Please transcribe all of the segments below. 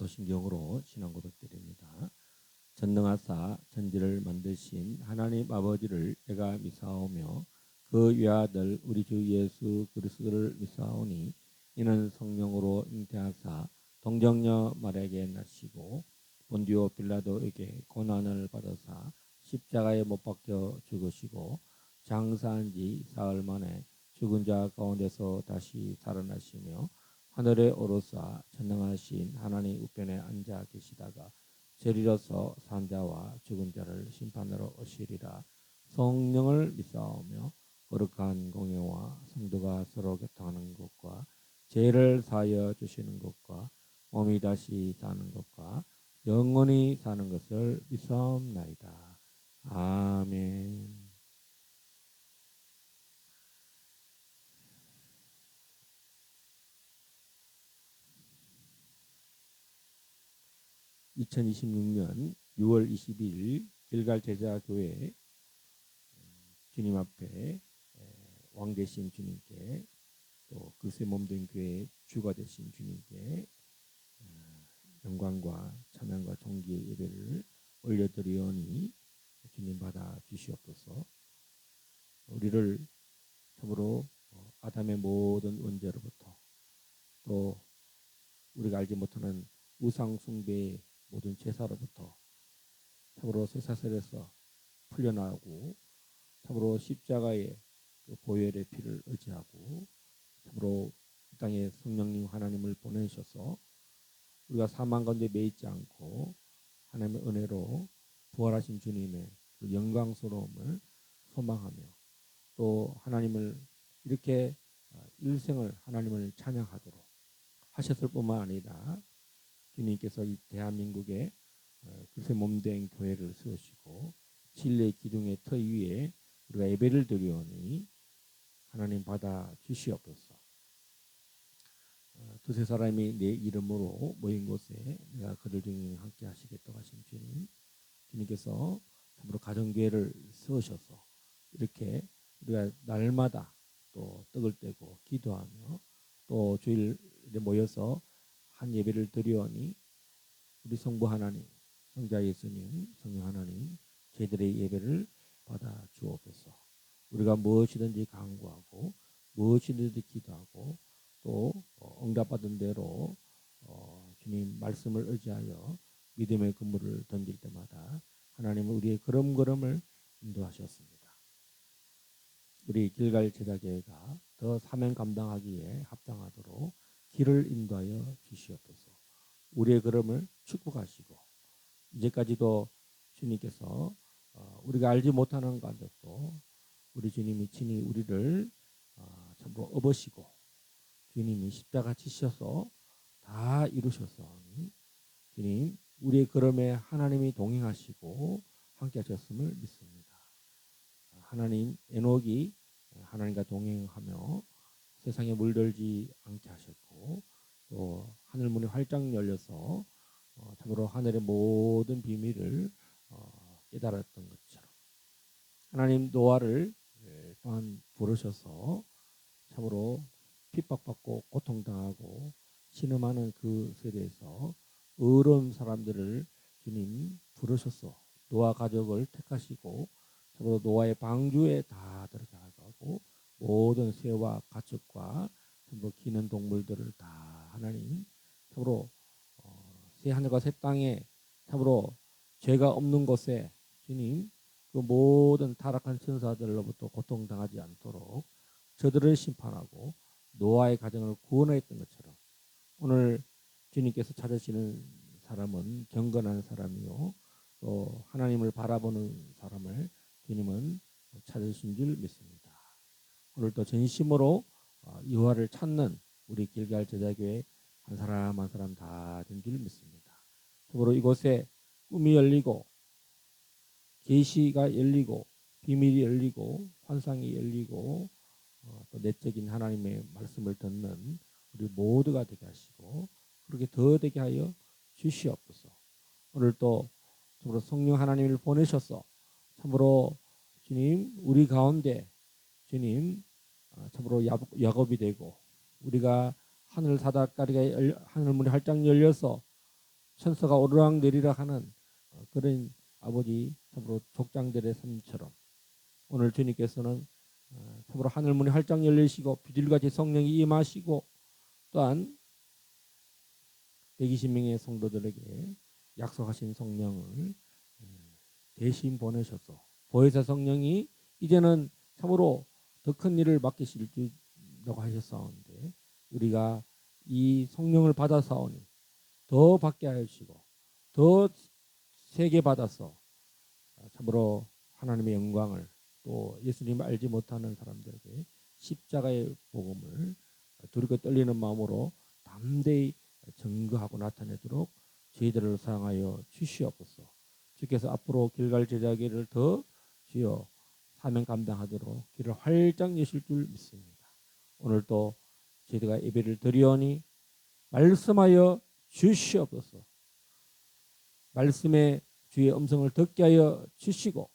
사도신경으로 신앙 고백드립니다. 전능하사 천지를 만드신 하나님 아버지를 내가 믿사오며 그 외아들 우리 주 예수 그리스도를 믿사오니 이는 성령으로 잉태하사 동정녀 마리아에게 나시고 본디오 빌라도에게 고난을 받으사 십자가에 못 박혀 죽으시고 장사한 지 사흘 만에 죽은 자 가운데서 다시 살아나시며 하늘에 오르사 전능하신 하나님 우편에 앉아 계시다가 저리로서 산자와 죽은 자를 심판하러 오시리라. 성령을 믿사오며 거룩한 공예와 성도가 서로 교통하는 것과 죄를 사하여 주시는 것과 몸이 다시 사는 것과 영원히 사는 것을 믿사옵나이다. 아멘. 2026년 6월 22일 길갈 제자교회 주님 앞에 왕 되신 주님께 또 그새 몸된 교회의 주가 되신 주님께 영광과 찬양과 존귀의 예배를 올려드리오니 주님 받아 주시옵소서. 우리를 참으로 아담의 모든 원죄로부터 또 우리가 알지 못하는 우상 숭배의 모든 제사로부터 참으로 쇠사슬에서 풀려나오고 참으로 십자가의 그 보혈의 피를 의지하고 참으로 이 땅에 성령님 하나님을 보내셔서 우리가 사망 가운데 매이지 않고 하나님의 은혜로 부활하신 주님의 그 영광스러움을 소망하며 또 하나님을 이렇게 일생을 하나님을 찬양하도록 하셨을 뿐만 아니라 주님께서 이 대한민국에 그새 몸된 교회를 세우시고 진리의 기둥의 터 위에 우리가 예배를 드리오니 하나님 받아 주시옵소서. 두세 사람이 내 이름으로 모인 곳에 내가 그들 중에 함께 하시겠다고 하신 주님께서 참으로 가정교회를 세우셔서 이렇게 우리가 날마다 또 떡을 떼고 기도하며 또 주일에 모여서 한 예배를 드리오니 우리 성부 하나님, 성자 예수님, 성령 하나님 저희들의 예배를 받아 주옵소서. 우리가 무엇이든지 간구하고 무엇이든지 기도하고 또 응답받은 대로 주님 말씀을 의지하여 믿음의 그물을 던질 때마다 하나님은 우리의 걸음걸음을 인도하셨습니다. 우리 길갈 제자교회가 더 사명 감당하기에 합당하도록 길을 인도하여 주시옵소서. 우리의 걸음을 축복하시고 이제까지도 주님께서 우리가 알지 못하는 가운데도 우리 주님이 친히 우리를 참으로 업으시고 주님이 십자가 지셔서 다 이루셨사오니 주님 우리의 걸음에 하나님이 동행하시고 함께 하셨음을 믿습니다. 하나님 에녹이 하나님과 동행하며 세상에 물들지 않게 하셨고 또 하늘 문이 활짝 열려서 참으로 하늘의 모든 비밀을 깨달았던 것처럼 하나님 노아를 또한 부르셔서 참으로 핍박받고 고통당하고 신음하는 그 세대에서 의로운 사람들을 주님 부르셔서 노아 가족을 택하시고 참으로 노아의 방주에 다 들어가고 모든 새와 가축과 참으로 기는 동물들을 다 하나님 참으로 새 하늘과 새 땅에 참으로 죄가 없는 곳에 주님 그 모든 타락한 천사들로부터 고통당하지 않도록 저들을 심판하고 노아의 가정을 구원하였던 것처럼 오늘 주님께서 찾으시는 사람은 경건한 사람이요 또 하나님을 바라보는 사람을 주님은 찾으신 줄 믿습니다. 오늘도 전심으로 여호와를 찾는 우리 길갈 제자교회 한 사람 한 사람 다 된 줄 믿습니다. 참으로 이곳에 꿈이 열리고 계시가 열리고 비밀이 열리고 환상이 열리고 또 내적인 하나님의 말씀을 듣는 우리 모두가 되게 하시고 그렇게 더 되게 하여 주시옵소서. 오늘 또 참으로 성령 하나님을 보내셔서 참으로 주님 우리 가운데 주님 참으로 야곱이 되고 우리가 하늘 사다가리가 하늘 문이 활짝 열려서 천사가 오르락 내리락 하는 그런 아버지 참으로 족장들의 삶처럼 오늘 주님께서는 참으로 하늘문이 활짝 열리시고 비둘기같이 성령이 임하시고 또한 120명의 성도들에게 약속하신 성령을 대신 보내셔서 보혜사 성령이 이제는 참으로 더 큰 일을 맡기실 줄라고 하셨사온데 우리가 이 성령을 받아사오니 더 받게 하시고 더 세게 받아서 참으로 하나님의 영광을 또 예수님을 알지 못하는 사람들에게 십자가의 복음을 두렵고 떨리는 마음으로 담대히 증거하고 나타내도록 저희들을 사랑하여 주시옵소서. 주께서 앞으로 길갈 제자기를 더 주여 사명 감당하도록 길을 활짝 여실 줄 믿습니다. 오늘도 저희가 예배를 드리오니 말씀하여 주시옵소서. 말씀의 주의 음성을 듣게 하여 주시고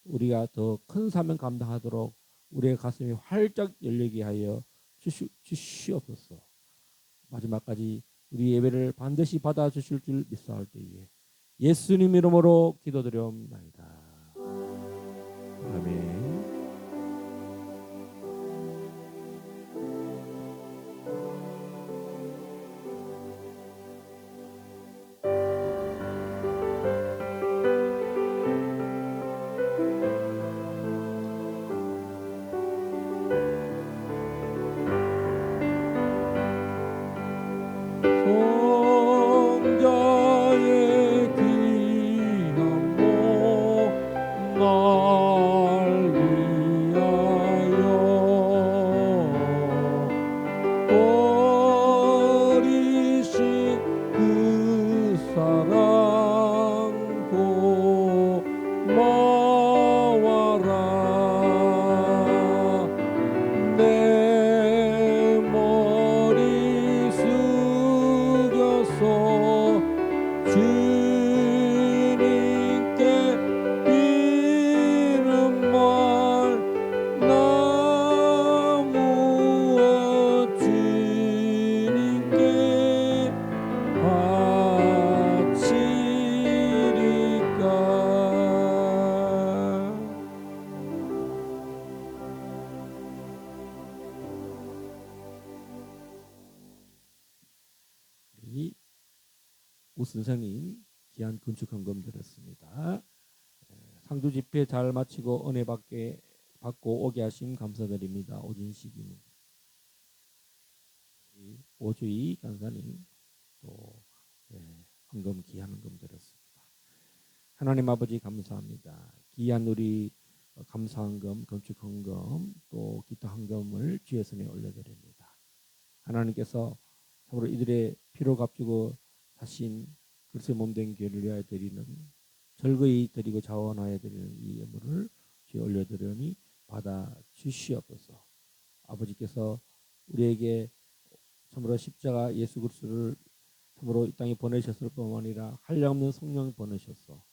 우리가 더 큰 사명 감당하도록 우리의 가슴이 활짝 열리게 하여 주시옵소서. 마지막까지 우리 예배를 반드시 받아주실 줄 믿사올 때에 예수님 이름으로 기도드려옵나이다. 아멘. 성자의 기남모 날 위하여 버리신 그 사랑 고마워라. 내 머리 숙여서 주님께 비는 말 나무어 주님께 바치리까. 이 우선성인 귀한 건축헌금 드렸습니다. 상주 집회 잘 마치고 은혜 받고 오게 하심 감사드립니다. 오진식님, 오주희 간사님 또 헌금 귀한 헌금 드렸습니다. 하나님 아버지 감사합니다. 귀한 우리 감사헌금, 건축헌금 또 기타 헌금을 주의 손에 올려드립니다. 하나님께서 참으로 이들의 피로 값주고 하신 그리스도의 몸된 교회를 위하여 드리는 절거히 드리고 자원하여 드리는 이 예물을 주에 올려드리니 받아 주시옵소서. 아버지께서 우리에게 참으로 십자가 예수 그리스도를 참으로 이 땅에 보내셨을 뿐만 아니라 한량없는 성령을 보내셔서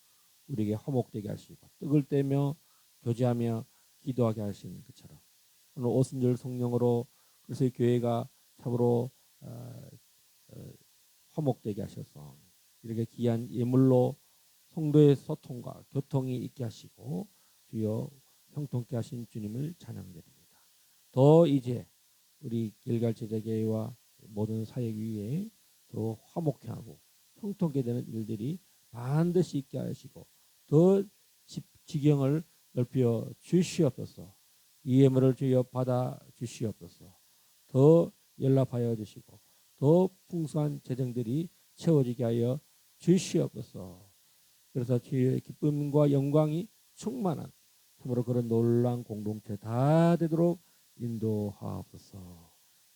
우리에게 화목되게 하시고 떡을 떼며 교제하며 기도하게 하시는 것처럼 오늘 오순절 성령으로 그리스도의 교회가 참으로 화목되게 하셔서 이렇게 귀한 예물로 성도의 소통과 교통이 있게 하시고 주여 형통케 하신 주님을 찬양드립니다. 더 이제 우리 길갈 제자교회와 모든 사역 위에 더 화목케 하고 형통케 되는 일들이 반드시 있게 하시고 더 지경을 넓혀 주시옵소서. 이 예물을 주여 받아 주시옵소서. 더 연락하여 주시고 더 풍성한 재정들이 채워지게 하여 주시옵소서. 그래서 주의 기쁨과 영광이 충만한 참으로 그런 놀라운 공동체 다 되도록 인도하옵소서.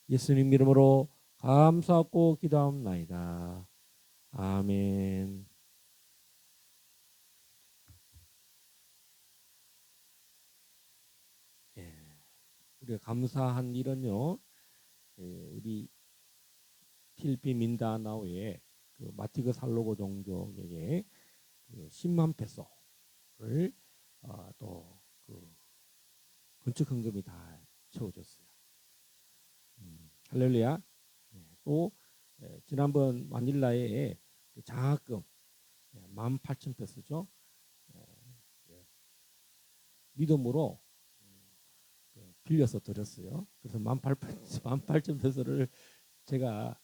예수님 이름으로 감사하고 기도합나이다. 아멘. 우리가 감사한 일은요, 우리 필리핀 민다나오의 그 마티그 살로고 종족에게 그 10만 페소를 또그 건축 헌금이 다 채워졌어요. 할렐루야. 또 지난번 마닐라에 장학금 18,000페소죠. 믿음으로 빌려서 드렸어요. 그래서 18,000페소를 제가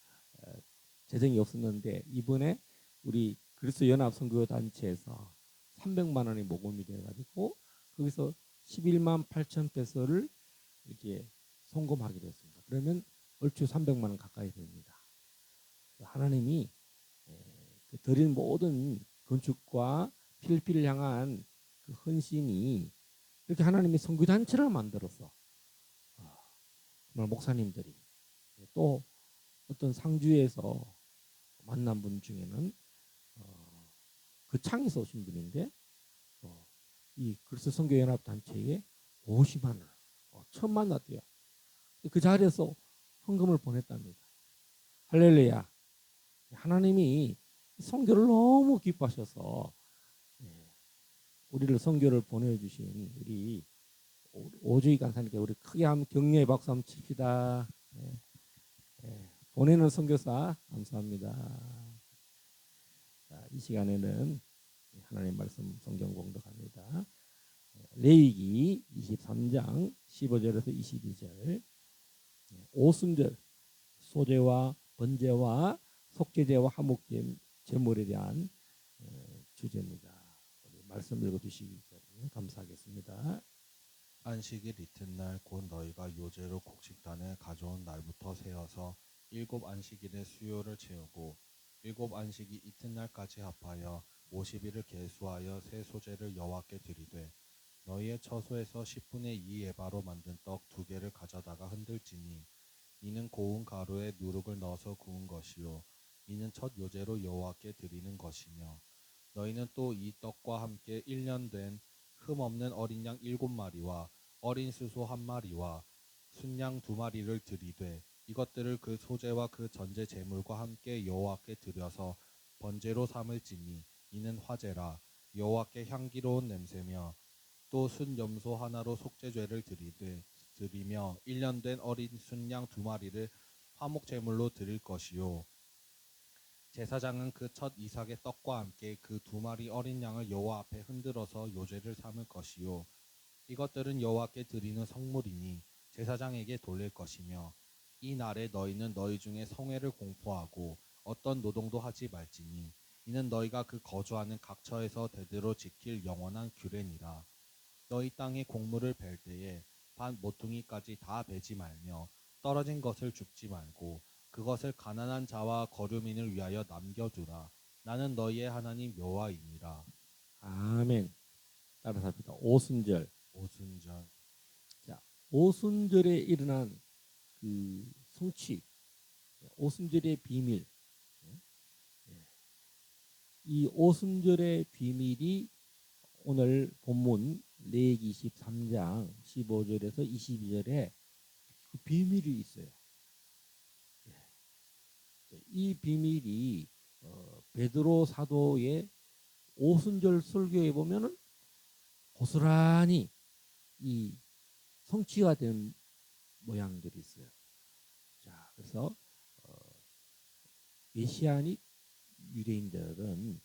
재정이 없었는데 이번에 우리 그리스도 연합 선교 단체에서 300만 원이 모금이 돼 가지고 거기서 11만 8천 페소를 이제 송금하게 됐습니다. 그러면 얼추 300만 원 가까이 됩니다. 하나님이 드린 모든 건축과 필리핀을 향한 그 헌신이 이렇게 하나님이 선교 단체를 만들어서 정말 목사님들이 또 어떤 상주에서 만난 분 중에는 그 창에서 오신 분인데 이 그리스도 선교 연합 단체에 50만 원 처음 만났대요. 그 자리에서 헌금을 보냈답니다. 할렐루야. 하나님이 선교를 너무 기뻐하셔서 우리를 선교를 보내주신 우리 오주희 간사님께 우리 크게 한번 격려의 박수 한번 칩시다. 보내는 선교사 감사합니다. 자, 이 시간에는 하나님 말씀 성경 공독합니다. 레위기 23장 15절에서 22절 오순절 소제와 번제와 속죄제와 화목제 제물에 대한 주제입니다. 말씀 읽어주시기 때문에 감사하겠습니다. 안식일 이튿날 곧 너희가 요제로 곡식단을 가져온 날부터 세어서 7 안식일의 수요를 채우고 7 안식이 이튿날까지 합하여 50일을 계수하여 새 소제를 여호와께 드리되 너희의 처소에서 10분의 2 에바로 만든 떡 2개를 가져다가 흔들지니 이는 고운 가루에 누룩을 넣어서 구운 것이요 이는 첫 요제로 여호와께 드리는 것이며 너희는 또 이 떡과 함께 1년 된 흠 없는 어린 양 7마리와 어린 수소 1마리와 순양 2마리를 드리되 이것들을 그 소제와 그 전제 제물과 함께 여호와께 드려서 번제로 삼을지니 이는 화제라 여호와께 향기로운 냄새며 또 순염소 하나로 속죄죄를 드리며 1년 된 어린 순양 2마리를 화목 제물로 드릴 것이요 제사장은 그 첫 이삭의 떡과 함께 그 2마리 어린 양을 여호와 앞에 흔들어서 요제를 삼을 것이요 이것들은 여호와께 드리는 성물이니 제사장에게 돌릴 것이며 이 날에 너희는 너희 중에 성회를 공포하고 어떤 노동도 하지 말지니 이는 너희가 그 거주하는 각 처에서 대대로 지킬 영원한 규례니라. 너희 땅에 곡물을 벨 때에 반 모퉁이까지 다 베지 말며 떨어진 것을 줍지 말고 그것을 가난한 자와 거류민을 위하여 남겨두라. 나는 너희의 하나님 여호와이니라. 아멘. 따라서 합니다. 오순절. 오순절. 자, 오순절에 일어난 그 성취, 오순절의 비밀. 이 오순절의 비밀이 오늘 본문 레위기 23장 15절에서 22절에 그 비밀이 있어요. 이 비밀이 베드로 사도의 오순절 설교에 보면은 고스란히 이 성취가 된 모양들이 있어요. 자, 그래서 메시아닉 유대인들은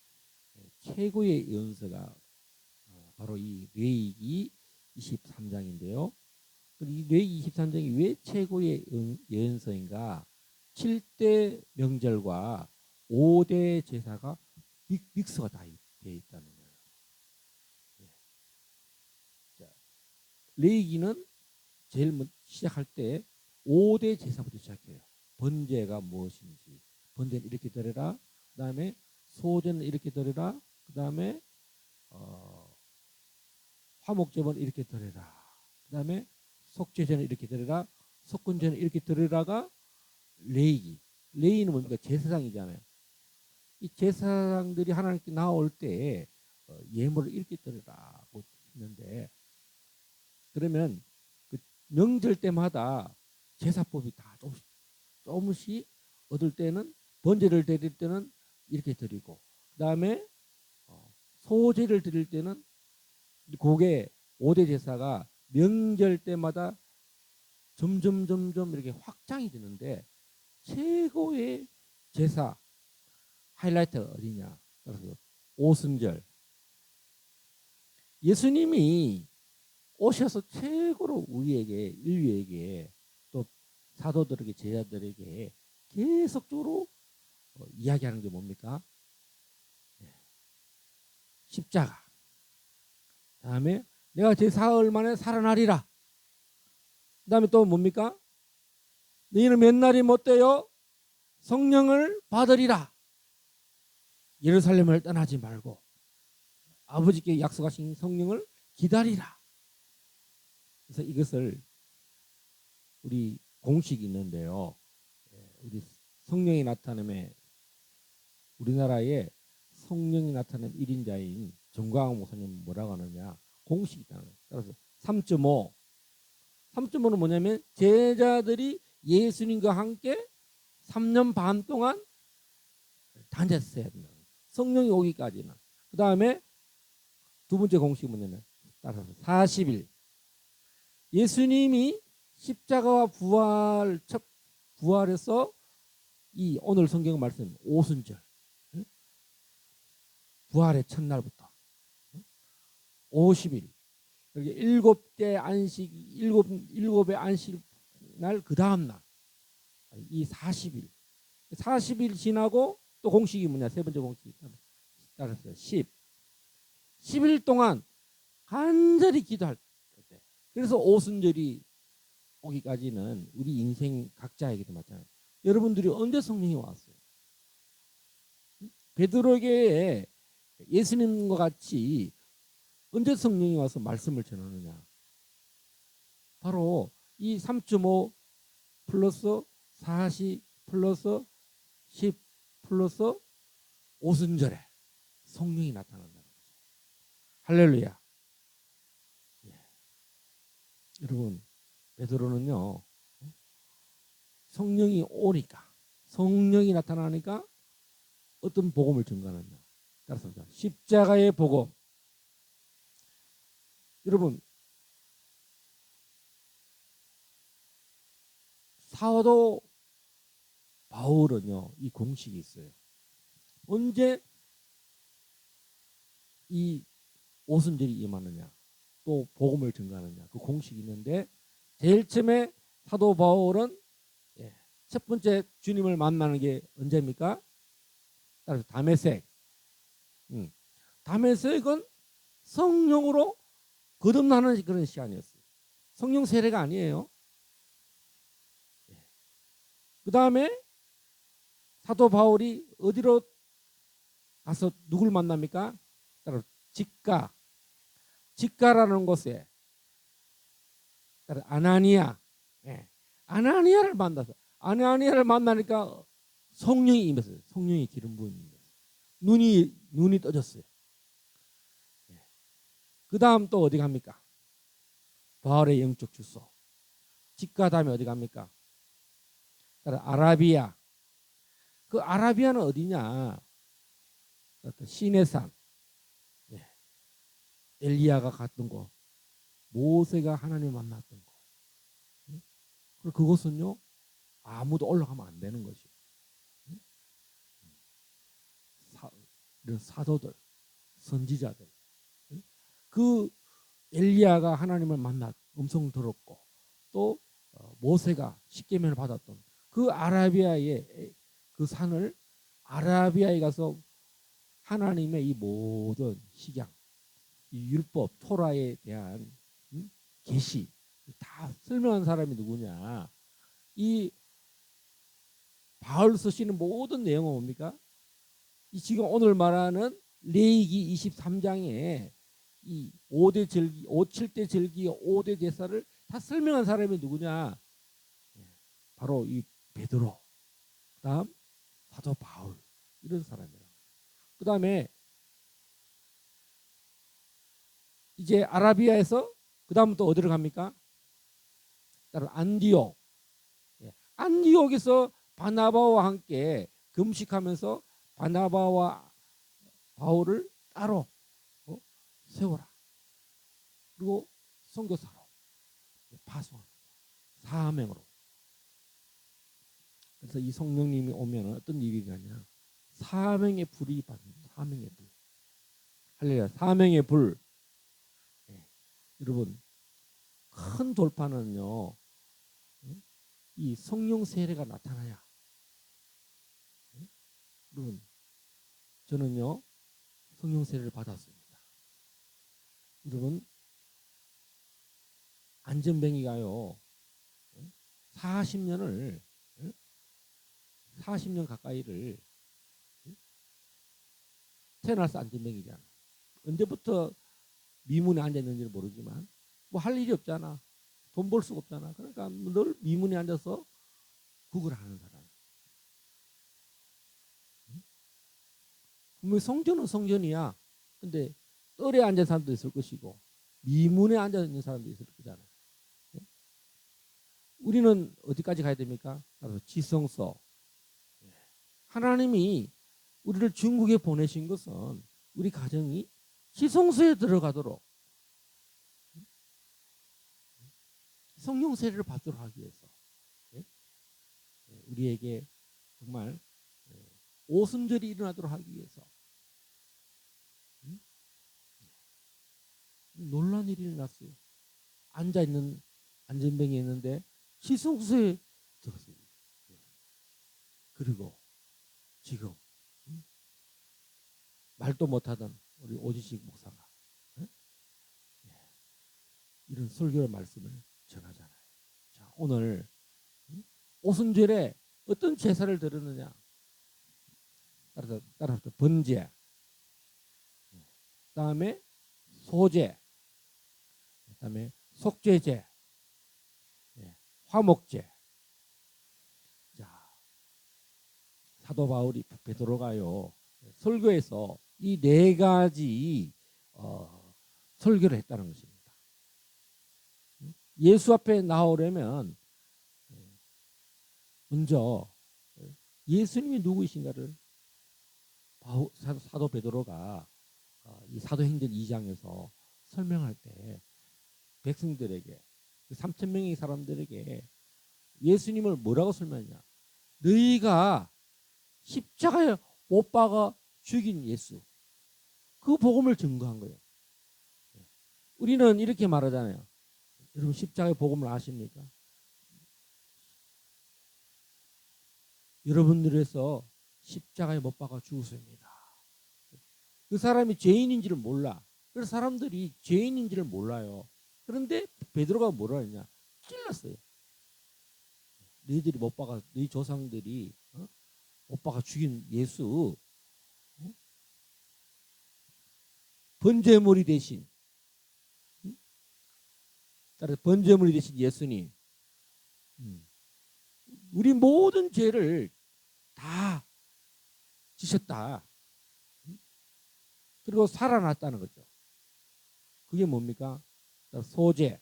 최고의 예언서가 바로 이 레위기 23장인데요. 이 레위기 23장이 왜 최고의 예언서인가? 7대 명절과 5대 제사가 믹스가 다 되어 있다는 거예요. 자, 레위기는 제일 시작할 때 5대 제사부터 시작해요. 번제가 무엇인지, 번제는 이렇게 드려라. 그 다음에 소제는 이렇게 드려라. 그 다음에 화목제는 이렇게 드려라. 그 다음에 속죄제는 이렇게 드려라. 속건제는 이렇게 드려라가 레위기. 레위는 뭡니까? 제사장이잖아요. 이 제사장들이 하나님께 나올 때 예물을 이렇게 드려라고 했는데 그러면 그 명절 때마다 제사법이 다 조금씩 얻을 때는 번제를 드릴 때는 이렇게 드리고 그 다음에 소제를 드릴 때는 그게 5대 제사가 명절 때마다 점점 이렇게 확장이 되는데 최고의 제사 하이라이트가 어디냐? 그래서 오순절. 예수님이 오셔서 최고로 우리에게 인류에게 또 사도들에게 제자들에게 계속적으로 이야기하는 게 뭡니까? 십자가. 다음에 내가 제 사흘 만에 살아나리라. 그다음에 또 뭡니까? 너희는 몇 날이 못 되어 성령을 받으리라. 예루살렘을 떠나지 말고 아버지께 약속하신 성령을 기다리라. 그래서 이것을 우리 공식이 있는데요. 우리 성령이 나타남에 우리나라에 성령이 나타낸 1인자인 정광훈 목사님 뭐라고 하느냐? 공식이 있다는 거예요. 따라서 3.5. 3.5는 뭐냐면 제자들이 예수님과 함께 3년 반 동안 다녔어야 된다. 성령이 오기까지는. 그 다음에 두 번째 공식이 뭐냐면 따라서 40일. 예수님이 십자가와 부활해서 이 오늘 성경 말씀 오순절 부활의 첫날부터 50일 이렇게 일곱의 안식 날 그 다음 날 이 40일 지나고 또 공식이 뭐냐 세 번째 공식이 따라서 10일 동안 간절히 기도할 때 그래서 오순절이 오기까지는 우리 인생 각자에게도 마찬가지. 여러분들이 언제 성령이 왔어요? 베드로에게 예수님과 같이 언제 성령이 와서 말씀을 전하느냐? 바로 이 3.5 플러스 40 플러스 10 플러스 오순절에 성령이 나타난다는 거죠. 할렐루야. 예. 여러분 베드로는요 성령이 오니까 성령이 나타나니까 어떤 복음을 전가하느냐 따라서 십자가의 복음. 여러분 사도 바울은요 이 공식이 있어요. 언제 이 오순절이 임하느냐 또 복음을 전가하느냐 그 공식이 있는데 제일 처음에 사도 바울은 첫 번째 주님을 만나는 게 언제입니까? 따라서 다메섹. 다메섹은 성령으로 거듭나는 그런 시간이었어요. 성령 세례가 아니에요. 그 다음에 사도 바울이 어디로 가서 누굴 만납니까? 따라서 직가라는 곳에 따라서 아나니아. 아나니아를 만나서 아나니아를 만나니까 성령이 임했어요. 성령이 기름 부음이 임했어요. 눈이 떠졌어요. 그 다음 또 어디 갑니까? 바울의 영적 주소. 직가 다음에 어디 갑니까? 아라비아. 그 아라비아는 어디냐? 시내산. 엘리야가 갔던 곳. 모세가 하나님 만났던 곳. 그리고 그곳은요 아무도 올라가면 안 되는 것이요. 이런 사도들, 선지자들. 그 엘리야가 하나님을 만나 음성 들었고 또 모세가 십계명을 받았던 그 아라비아의 그 산을 아라비아에 가서 하나님의 이 모든 식양, 이 율법, 토라에 대한 계시 다 설명한 사람이 누구냐? 이 바울 쓰시는 모든 내용은 뭡니까? 이 지금 오늘 말하는 레위기 23장에 이 5대 절기, 7대 절기, 5대 제사를 다 설명한 사람이 누구냐? 바로 이 베드로, 그다음 사도 바울 이런 사람이라. 그다음에 이제 아라비아에서 그다음 또 어디로 갑니까? 따로 안디옥. 안디옥에서 바나바와 함께 금식하면서 바나바와 바울을 따로 세워라. 그리고 선교사로 파송하는 사명으로. 그래서 이 성령님이 오면 어떤 일이 가냐? 사명의 불이 받는 사명의 불. 할렐루야. 사명의 불. 예. 여러분 큰 돌파는요. 이 성령 세례가 나타나야. 여러분 저는요 성령 세례를 받았습니다. 여러분 안전뱅이가요 40년을 40년 가까이를 태어나서 안전뱅이잖아. 언제부터 미문에 앉았는지는 모르지만 뭐 할 일이 없잖아. 돈 벌 수가 없잖아. 그러니까 늘 미문에 앉아서 국을 하는 사람. 분명히 성전은 성전이야. 근데 뜰에 앉은 사람도 있을 것이고 미문에 앉아 있는 사람도 있을 거잖아요. 우리는 어디까지 가야 됩니까? 따라서 지성서. 하나님이 우리를 중국에 보내신 것은 우리 가정이 지성소에 들어가도록 성령 세례를 받도록 하기 위해서 우리에게 정말 오순절이 일어나도록 하기 위해서 놀란 일이 일어났어요. 앉아있는 안전뱅이에 있는데 지성소에 들어갔어요. 그리고 지금 말도 못하던 우리 오지식 목사가 이런 설교 말씀을 전하잖아요. 자, 오늘 오순절에 어떤 제사를 드렸느냐? 따라서 번제, 그다음에 소제, 그다음에 속죄제, 화목제. 자, 사도 바울이 베드로가요 설교에서 이 네 가지 설교를 했다는 것입니다. 예수 앞에 나오려면 먼저 예수님이 누구이신가를 사도 베드로가 이 사도행전 2장에서 설명할 때 백성들에게 3천 명의 사람들에게 예수님을 뭐라고 설명하냐? 너희가 십자가에 못 박아 죽인 예수, 그 복음을 증거한 거예요. 우리는 이렇게 말하잖아요. 여러분 십자가의 복음을 아십니까? 여러분들에서 십자가에 못 박아 죽었습니다. 그 사람이 죄인인지를 몰라. 그래서 사람들이 죄인인지를 몰라요. 그런데 베드로가 뭐라 했냐? 찔렀어요. 너희들이 못 박아, 너희 조상들이 못 박아 죽인 예수, 번제물이 대신, 따라서 번제물이 대신 예수님, 우리 모든 죄를 다 지셨다. 그리고 살아났다는 거죠. 그게 뭡니까? 소제.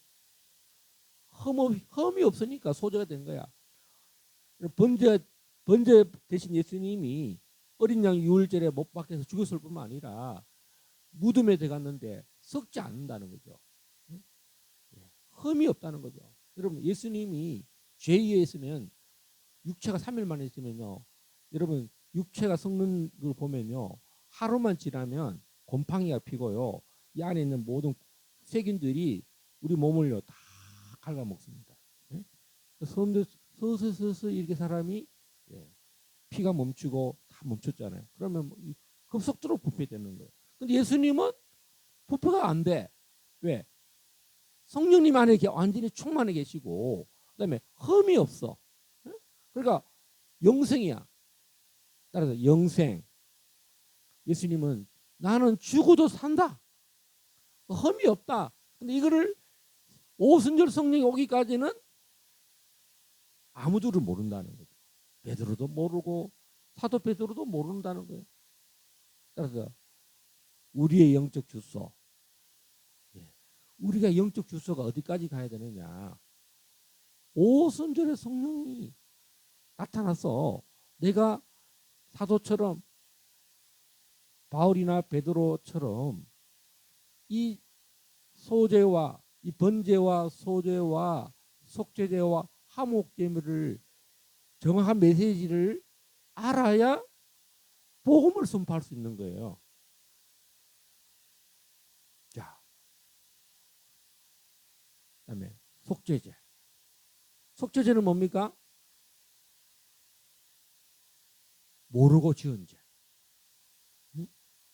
흠이 없으니까 소제가 된 거야. 번제 대신 예수님이 어린 양 유월절에 못 박혀서 죽었을 뿐만 아니라 무덤에 들어갔는데 썩지 않는다는 거죠. 흠이 없다는 거죠. 여러분 예수님이 죄에 있으면 육체가 3일 만에 있으면요. 여러분 육체가 썩는 걸 보면요. 하루만 지나면 곰팡이가 피고요. 이 안에 있는 모든 세균들이 우리 몸을요 다 갉아먹습니다. 서서서서 이렇게 사람이 피가 멈추고 다 멈췄잖아요. 그러면 급속도로 부패되는 거예요. 근데 예수님은 부패가 안 돼. 왜? 성령님 안에 완전히 충만해 계시고 그다음에 흠이 없어. 그러니까 영생이야. 따라서 영생. 예수님은 나는 죽어도 산다. 흠이 없다. 근데 이거를 오순절 성령이 오기까지는 아무도를 모른다는 거죠. 베드로도 모르고 사도 베드로도 모른다는 거예요. 따라서 우리의 영적 주소. 우리가 영적 주소가 어디까지 가야 되느냐? 오순절의 성령이 나타나서 내가 사도처럼 바울이나 베드로처럼 이 소제와 이 번제와 소제와 속죄제와 화목제물을 정확한 메시지를 알아야 복음을 선포할 수 있는 거예요. 자, 그다음에 속죄제. 속죄제는 뭡니까? 모르고 지은 죄.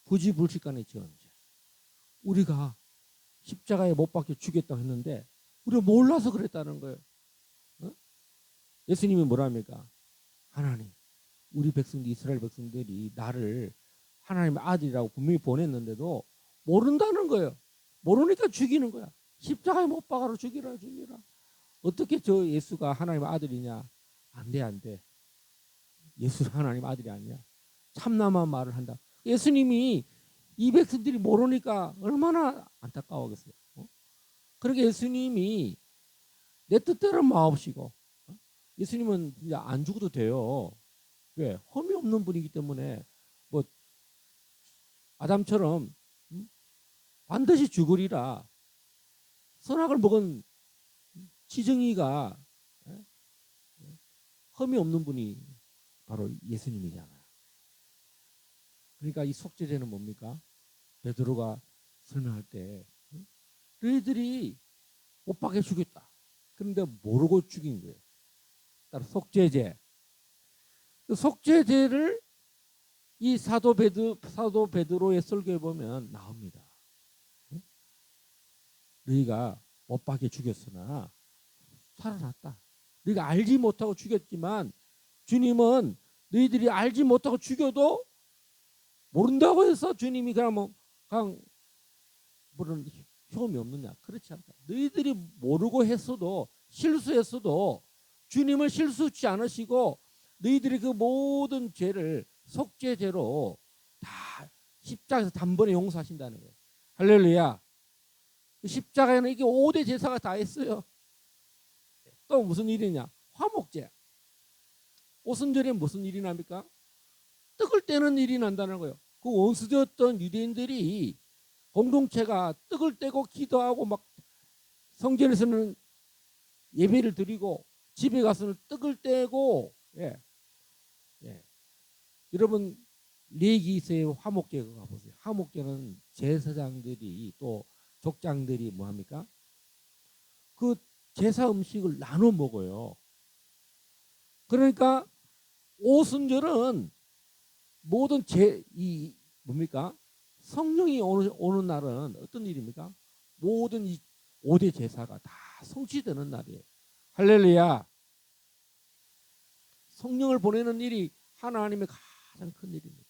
부지불식간에 지은 죄. 우리가 십자가에 못 박혀 죽였다고 했는데 우리가 몰라서 그랬다는 거예요. 예수님이 뭐랍니까? 하나님, 우리 백성들, 이스라엘 백성들이 나를 하나님의 아들이라고 분명히 보냈는데도 모른다는 거예요. 모르니까 죽이는 거야. 십자가에 못 박아로 죽이라. 어떻게 저 예수가 하나님의 아들이냐? 안 돼, 안 돼. 예수는 하나님 아들이 아니야. 참남한 말을 한다. 예수님이 이 백성들이 모르니까 얼마나 안타까워하겠어요. 그러니까 예수님이 내 뜻대로 마옵시고, 예수님은 진짜 안 죽어도 돼요. 왜? 험이 없는 분이기 때문에 뭐 아담처럼 반드시 죽으리라. 선악을 먹은 지정이가 험이 없는 분이 바로 예수님이잖아요. 그러니까 이 속죄제는 뭡니까? 베드로가 설명할 때 너희들이 못 박여 죽였다. 그런데 모르고 죽인 거예요. 따라 속죄제. 그 속죄제를 이 사도 베드로의 설교에 보면 나옵니다. 너희가 못 박여 죽였으나 살아났다. 너희가 알지 못하고 죽였지만 주님은 너희들이 알지 못하고 죽여도 모른다고 해서 주님이 그냥 뭐는 효험이 없느냐? 그렇지 않다. 너희들이 모르고 했어도 실수했어도 주님을 실수치 않으시고 너희들이 그 모든 죄를 속죄죄로 다 십자가에서 단번에 용서하신다는 거예요. 할렐루야. 십자가에는 이게 5대 제사가 다 했어요. 또 무슨 일이냐? 화목제. 오순절에 무슨 일이 납니까? 떡을 떼는 일이 난다는 거예요. 그 원수되었던 유대인들이 공동체가 떡을 떼고 기도하고 막 성전에서는 예배를 드리고 집에 가서는 떡을 떼고 여러분 레위기서의 화목제가 가보세요. 화목제는 제사장들이 또 족장들이 뭐 합니까? 그 제사 음식을 나눠 먹어요. 그러니까 오순절은 모든 뭡니까? 성령이 오는 날은 어떤 일입니까? 모든 이 5대 제사가 다 성취되는 날이에요. 할렐루야. 성령을 보내는 일이 하나님의 가장 큰 일입니다.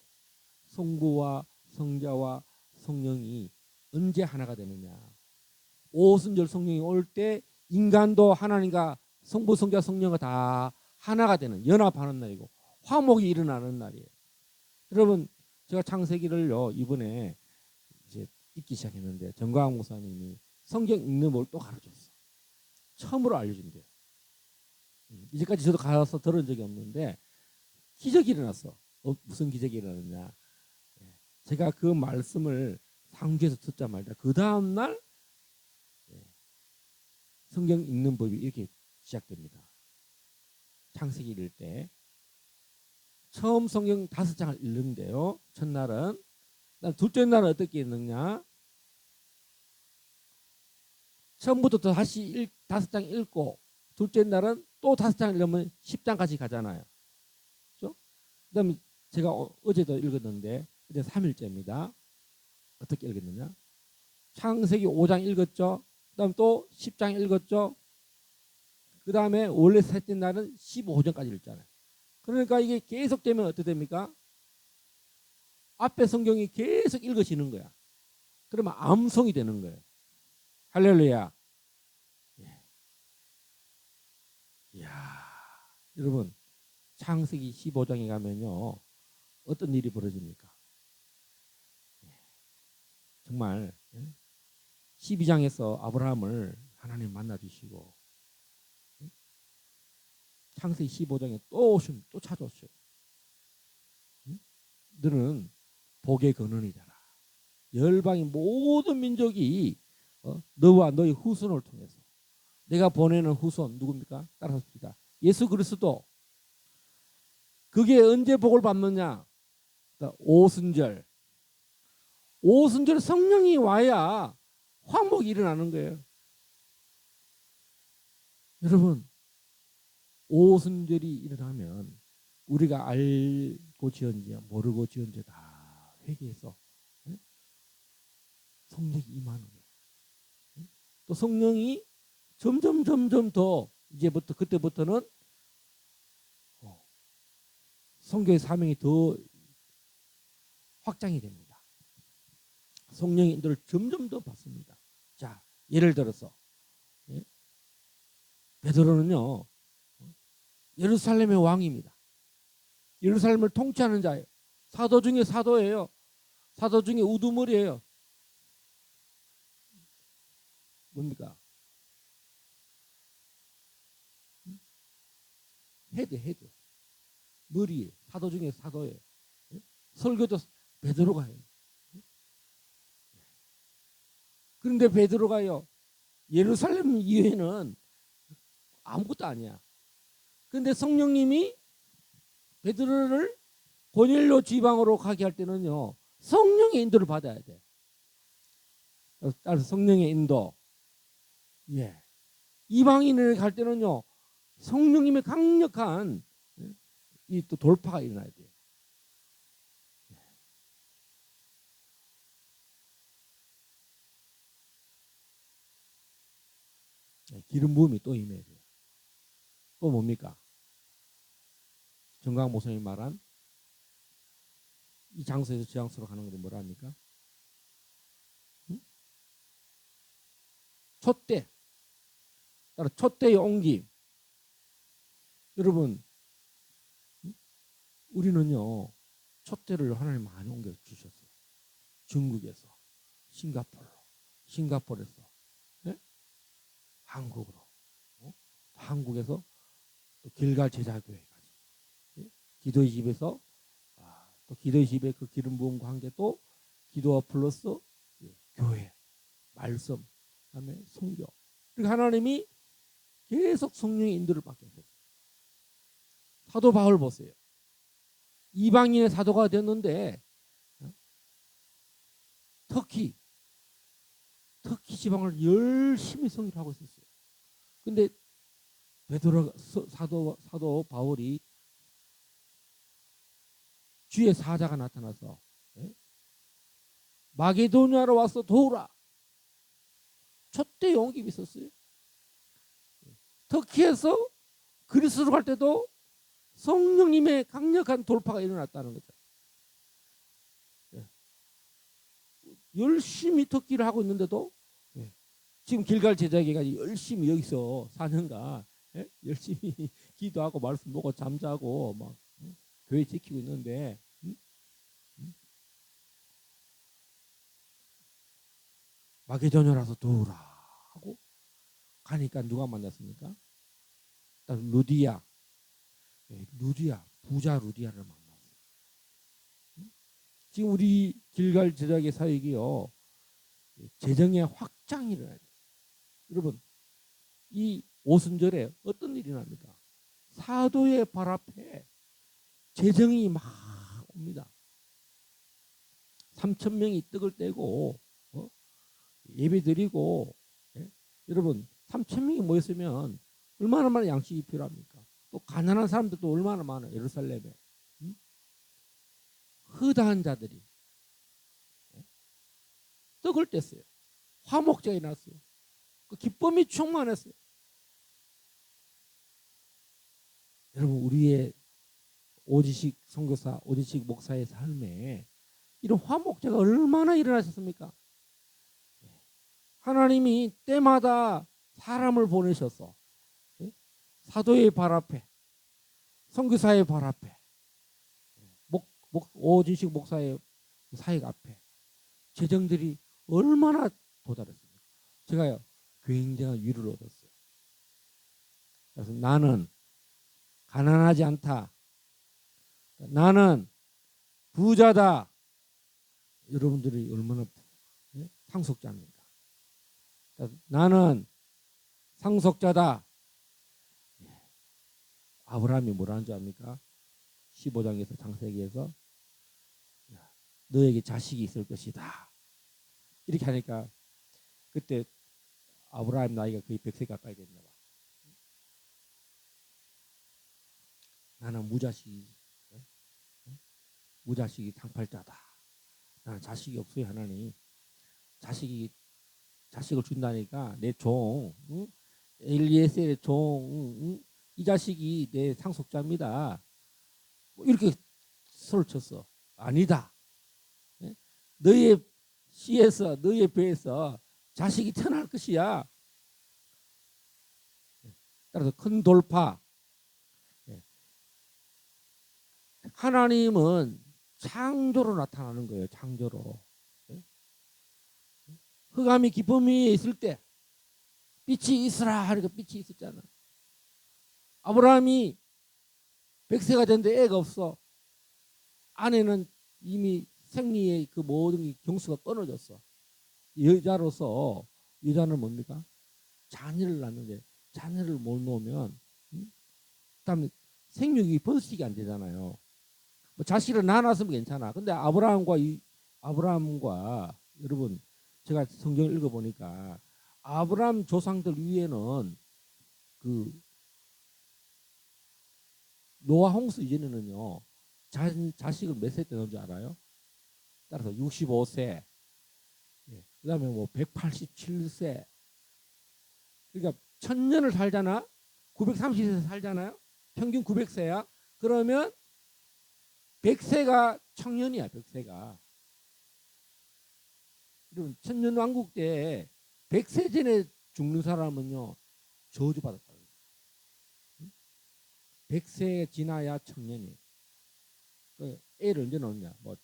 성부와 성자와 성령이 언제 하나가 되느냐? 오순절 성령이 올 때 인간도 하나님과 성부, 성자, 성령과 다 하나가 되는 연합하는 날이고 화목이 일어나는 날이에요. 여러분 제가 창세기를요 이번에 이제 읽기 시작했는데 정광 목사님이 성경 읽는 법을 또 가르쳤어. 처음으로 알려준대요. 이제까지 저도 가서 들은 적이 없는데 기적이 일어났어. 무슨 기적이 일어났냐? 제가 그 말씀을 상주에서 듣자마자 그 다음 날 성경 읽는 법이 이렇게 시작됩니다. 창세기 읽을 때 처음 성경 5장을 읽는데요. 첫날은 둘째 날은 어떻게 읽느냐? 처음부터 다시 5장 읽고 둘째 날은 또 5장 읽으면 10장까지 가잖아요. 그렇죠? 그다음에 제가 어제도 읽었는데 이제 3일째입니다. 어떻게 읽었느냐? 창세기 5장 읽었죠. 그다음 또 10장 읽었죠. 그다음에 원래 셋째 날은 15장까지 읽잖아요. 그러니까 이게 계속 되면 어떻게 됩니까? 앞에 성경이 계속 읽어지는 거야. 그러면 암송이 되는 거예요. 할렐루야. 이야, 여러분 창세기 15장에 가면요 어떤 일이 벌어집니까? 정말 12장에서 아브라함을 하나님 만나 주시고 창세기 15장에 또 찾아오셔요. 너는 복의 근원이잖아. 열방의 모든 민족이 너와 너의 후손을 통해서 내가 보내는 후손 누굽니까? 따라합시다. 예수 그리스도. 그게 언제 복을 받느냐? 오순절. 오순절에 성령이 와야 화목이 일어나는 거예요. 여러분, 오순절이 일어나면 우리가 알고 지은지 모르고 지은지 다 회개해서 성령이 임하는 거예요. 또 성령이 점점 더 이제부터 그때부터는 성교의 사명이 더 확장이 됩니다. 성령의 인도를 점점 더 받습니다. 자, 예를 들어서 베드로는요 예루살렘의 왕입니다. 예루살렘을 통치하는 자예요. 사도 중에 사도예요. 사도 중에 우두머리예요. 뭡니까? 헤드 머리에 사도 중에 사도예요. 설교도 베드로가 해요. 그런데 베드로가요 예루살렘 이외에는 아무것도 아니야. 그런데 성령님이 베드로를 고넬료 지방으로 가게 할 때는요 성령의 인도를 받아야 돼. 따라서 성령의 인도. 예. 이방인을 갈 때는요 성령님의 강력한 이 또 돌파가 일어나야 돼요. 기름 부음이 또 임해야 돼요. 또 뭡니까? 정강 목사님이 말한 이 장소에서 저 장소로 가는 것을 뭐라 합니까? 촛대. 따라 촛대의 옮김. 여러분 우리는요 촛대를 하나님 많이 옮겨 주셨어요. 중국에서 싱가포르에서 네? 한국으로 한국에서 또 길갈 제자교회까지 기도의 집에서 또 기도의 집에 그 기름 부음과 함께 또 기도와 플러스 교회 말씀 그다음에 선교. 그리고 하나님이 계속 성령의 인도를 받게 하셨어요. 사도 바울 보세요. 이방인의 사도가 됐는데 터키 지방을 열심히 선교를 하고 있었어요. 근데 베드로 사도 바울이 주의 사자가 나타나서 마게도니아로 와서 도우라. 촛대 옮김이 있었어요. 터키에서 그리스로 갈 때도 성령님의 강력한 돌파가 일어났다는 거죠. 열심히 터키를 하고 있는데도 지금 길갈 제자교회가 열심히 여기서 4년간 열심히 기도하고 말씀 보고 잠자고 막 교회 지키고 있는데 마게도냐라서 도우라 하고 가니까 누가 만났습니까? 루디아 부자 루디아를 만났어요. 지금 우리 길갈 제자교회 사역이요 재정의 확장이 일어나요. 여러분 이 오순절에 어떤 일이 납니까? 사도의 발 앞에 재정이 막 옵니다. 3,000명이 떡을 떼고 예배 드리고 여러분 3,000명이 모였으면 얼마나 많은 양식이 필요합니까? 또 가난한 사람들도 얼마나 많아요. 예루살렘에 허다한 자들이 떡을 뗐어요. 화목제가 일어났어요. 그 기쁨이 충만했어요. 여러분 우리의 오지식 선교사, 오지식 목사의 삶에 이런 화목제가 얼마나 일어나셨습니까? 하나님이 때마다 사람을 보내셔서 사도의 발 앞에, 선교사의 발 앞에, 오지식 목사의 사역 앞에 재정들이 얼마나 도달했습니까? 제가요 굉장한 위로를 얻었어요. 그래서 나는 가난하지 않다. 나는 부자다. 여러분들이 얼마나 상속자입니까? 나는 상속자다. 아브라함이 뭐라는 줄 압니까? 15장에서 창세기에서 너에게 자식이 있을 것이다. 이렇게 하니까 그때 아브라함 나이가 거의 100세 가까이 됐나 봐. 나는 무자식이 상팔자다. 나는 자식이 없어요. 하나님 자식을 준다니까 내 종, 응? 엘리에셀의 종, 응? 이 자식이 내 상속자입니다. 뭐 이렇게 소를 쳤어. 아니다. 예? 너의 씨에서 너의 배에서 자식이 태어날 것이야. 따라서 큰 돌파. 예. 하나님은 창조로 나타나는 거예요. 창조로. 예? 흑암이 기쁨 위에 있을 때 빛이 있으라 하니까 빛이 있었잖아. 아브라함이 100세가 됐는데 애가 없어. 아내는 이미 생리의 그 모든 경수가 끊어졌어. 여자로서 여자는 뭡니까? 자녀를 낳는데 자녀를 못 놓으면 그다음에 생육이 번식이 안 되잖아요. 뭐 자식을 낳아놨으면 괜찮아. 근데 아브라함과 여러분 제가 성경을 읽어보니까 아브라함 조상들 위에는 그 노아 홍수 이전에는요 자식을 몇 세 때 낳은 줄 알아요? 따라서 65세, 예. 그다음에 뭐 187세, 그러니까 1000년을 살잖아. 930세 살잖아요. 평균 900세야. 그러면 100세가 청년이야. 100세가. 그럼 천년왕국 때 100세 전에 죽는 사람은요 저주받았다. 100세 지나야 청년이. 애를 언제 낳느냐? 뭐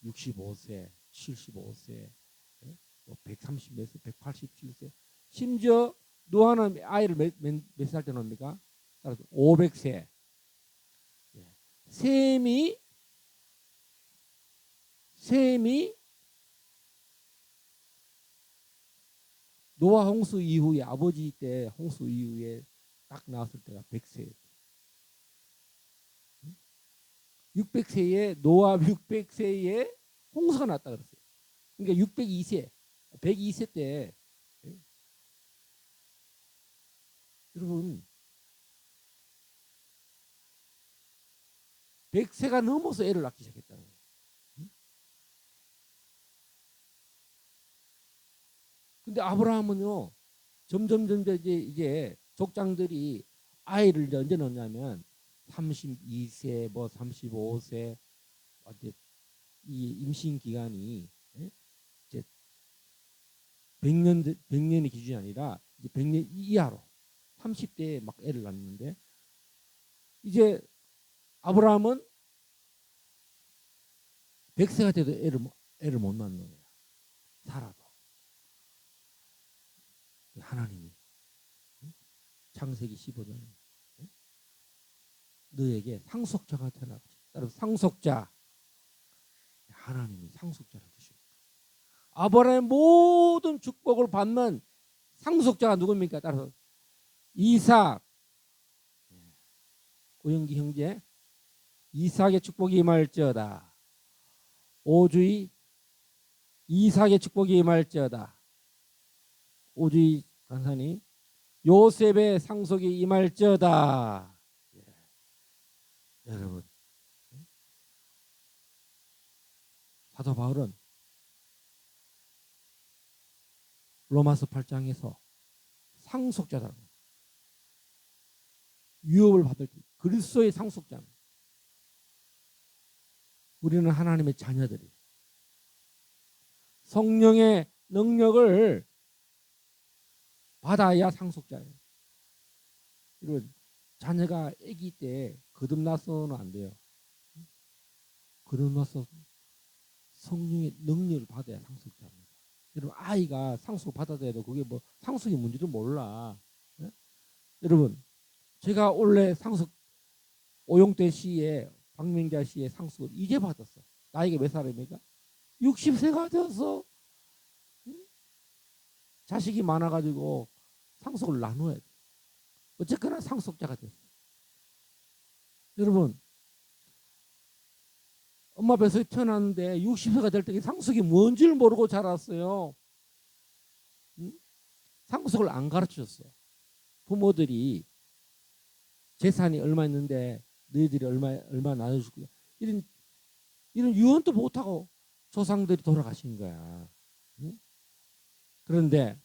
65세, 75세, 뭐 130몇 세, 187세. 심지어 노아는 아이를 몇 살 때 낳습니까? 따라서 500세. 셈이 노아 홍수 이후에 아버지 때 홍수 이후에 딱 나왔을 때가 100세. 600세에 노아 600세에 홍수가 났다 그랬어요. 그러니까 602세, 102세 때 여러분 100세가 넘어서 애를 낳기 시작했다는 거예요. 근데 아브라함은요 점점 이제 족장들이 아이를 언제 낳냐면 32세 뭐 35세 이 임신 기간이 이제 100년이 기준이 아니라 이제 100년 이하로 30대에 막 애를 낳는데 이제 아브라함은 100세가 돼도 애를 못 낳는 거야. 살아도. 하나님이 창세기 15장 너에게 상속자가 태어날 것이다. 따라서 상속자 하나님이 상속자를 주시고 아브라함의 모든 축복을 받는 상속자가 누굽니까? 따라서 이삭 오영기 형제 이삭의 축복이 임할지어다. 오주의 이삭의 축복이 임할지어다. 오주의 간사님 요셉의 상속이 임할지어다. 여러분 사도 바울은 로마서 8장에서 상속자다. 유업을 받을 때 그리스도의 상속자입니다. 우리는 하나님의 자녀들이 성령의 능력을 받아야 상속자예요. 여러분 자녀가 아기 때 거듭나서는 안 돼요. 거듭나서 성령의 능력을 받아야 상속자입니다. 여러분 아이가 상속 받아도 그게 뭐 상속이 뭔지를 몰라. 네? 여러분 제가 원래 상속 오용태 씨의 박명자 씨의 상속을 이제 받았어. 나이가 몇 살입니까? 60세가 되어서 자식이 많아가지고 상속을 나눠야 돼. 어쨌거나 상속자가 됐어. 여러분 엄마 뱃속에 태어났는데 60세가 될 때 상속이 뭔지를 모르고 자랐어요. 응? 상속을 안 가르쳐줬어. 부모들이 재산이 얼마 있는데 너희들이 얼마 나눠줄 거야. 이런 유언도 못하고 조상들이 돌아가신 거야. 응? 그런데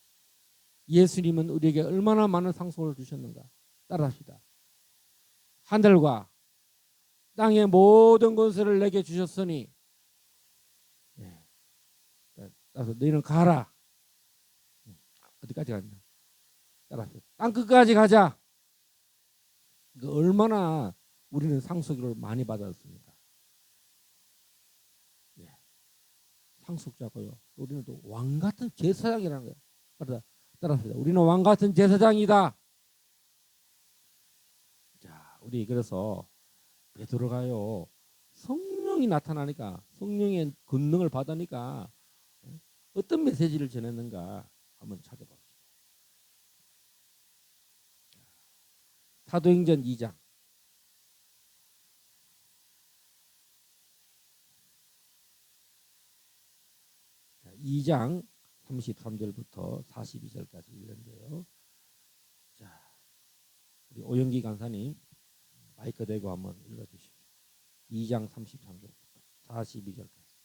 예수님은 우리에게 얼마나 많은 상속을 주셨는가. 따라합시다. 하늘과 땅의 모든 권세를 내게 주셨으니 네. 따라서 너희는 가라. 어디까지 갔냐. 따라합시다. 땅 끝까지 가자. 얼마나 우리는 상속을 많이 받았습니까. 네. 상속자고요. 우리는 또 왕같은 제사장이라는 거예요. 따라합시다. 우리는 왕같은 제사장이다. 자, 우리 그래서 베드로가요. 성령이 나타나니까 성령의 권능을 받으니까 어떤 메시지를 전했는가 한번 찾아봅시다. 사도행전 2장 2장 33절부터 42절까지 읽는데요. 자, 우리 오영기 간사님 마이크 대고 한번 읽어주십시오. 2장 33절부터 42절까지.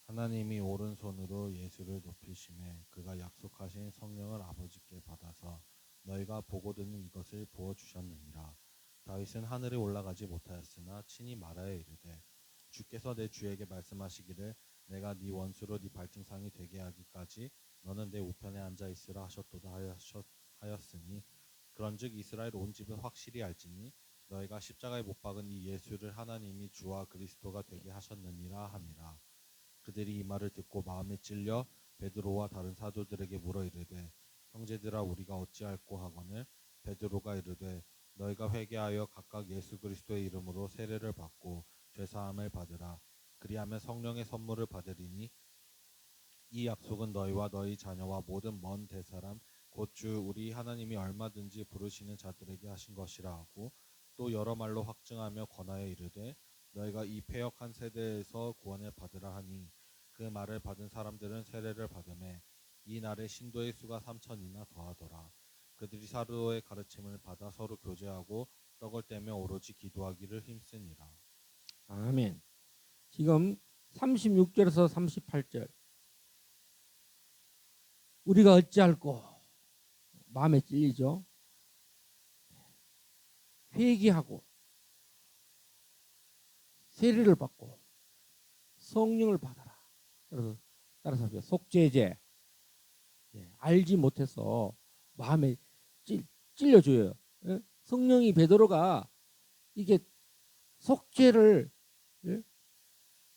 하나님이 오른손으로 예수를 높이심에 그가 약속하신 성령을 아버지께 받아서 너희가 보고 듣는 이것을 부어 주셨느니라. 다윗은 하늘에 올라가지 못하였으나 친히 말하여 이르되 주께서 내 주에게 말씀하시기를 내가 네 원수로 네 발등상이 되게 하기까지 너는 내 우편에 앉아 있으라 하셨도다 하였으니 그런즉 이스라엘 온 집은 확실히 알지니 너희가 십자가에 못 박은 이 예수를 하나님이 주와 그리스도가 되게 하셨느니라 함이라. 그들이 이 말을 듣고 마음에 찔려 베드로와 다른 사도들에게 물어 이르되 형제들아 우리가 어찌할꼬 하거늘 베드로가 이르되 너희가 회개하여 각각 예수 그리스도의 이름으로 세례를 받고 죄사함을 받으라. 그리하면 성령의 선물을 받으리니 이 약속은 너희와 너희 자녀와 모든 먼 대사람 곧 주 우리 하나님이 얼마든지 부르시는 자들에게 하신 것이라 하고 또 여러 말로 확증하며 권하여 이르되 너희가 이 패역한 세대에서 구원을 받으라 하니 그 말을 받은 사람들은 세례를 받음에 이 날에 신도의 수가 3천이나 더하더라. 그들이 사도의 가르침을 받아 서로 교제하고 떡을 떼며 오로지 기도하기를 힘쓰니라. 아멘. 지금 36절에서 38절 우리가 어찌할꼬 마음에 찔리죠. 회개하고 세례를 받고 성령을 받아라. 따라서 속죄제 알지 못해서 마음에 찔려줘요. 예? 성령이 베드로가 이게 속죄를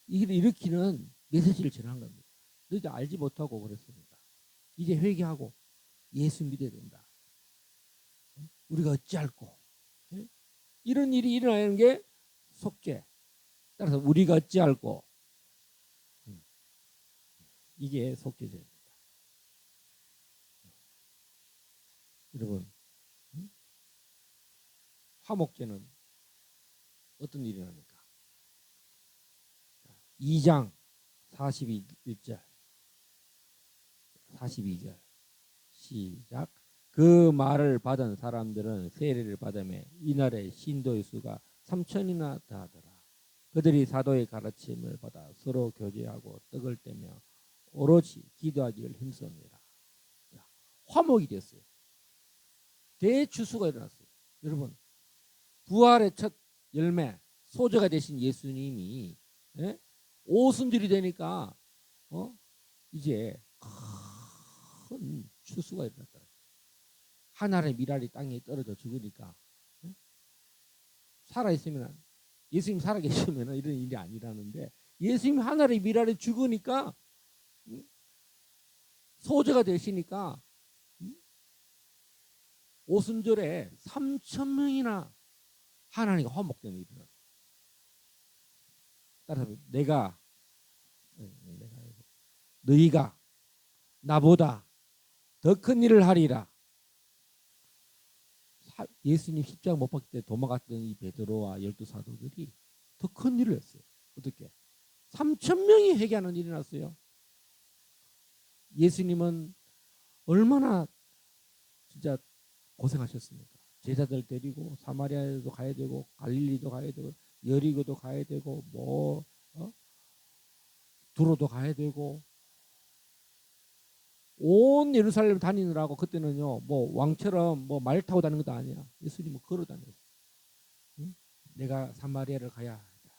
일으키는 메시지를 전한 겁니다. 너희가 알지 못하고 그랬습니다. 이제 회개하고 예수 믿어야 된다. 우리가 어찌할꼬 이런 일이 일어나는 게 속죄. 따라서 우리가 어찌할꼬 이게 속죄제입니다. 여러분 화목제는 어떤 일이 납니까? 2장 41절 42절 시작. 그 말을 받은 사람들은 세례를 받음에 이날에 신도의 수가 3천이나 더하더라. 그들이 사도의 가르침을 받아 서로 교제하고 떡을 떼며 오로지 기도하기를 힘씁니다. 화목이 됐어요. 대추수가 일어났어요. 여러분 부활의 첫 열매 소재가 되신 예수님이 오순절이 되니까 이제 큰 추수가 일어났다. 하늘의 미랄이 땅에 떨어져 죽으니까 살아있으면 예수님 살아계시면 이런 일이 아니라는데 예수님 하늘의 미랄이 죽으니까 소재가 되시니까 오순절에 3천 명이나 하나님과 화목되는 일이 일어났어요. 따라서 너희가 나보다 더 큰 일을 하리라. 예수님 십자가 못 박힐 때 도망갔던 이 베드로와 12 사도들이 더 큰 일을 했어요. 어떻게? 3천 명이 회개하는 일이 났어요. 예수님은 얼마나 진짜 고생하셨습니까? 제자들 데리고 사마리아에도 가야 되고 갈릴리도 가야 되고 여리고도 가야 되고 뭐 두로도 가야 되고 온 예루살렘 다니느라고 그때는요 뭐 왕처럼 뭐 말 타고 다니는 것도 아니야. 예수님은 걸어 다녔어. 응? 내가 사마리아를 가야 하다.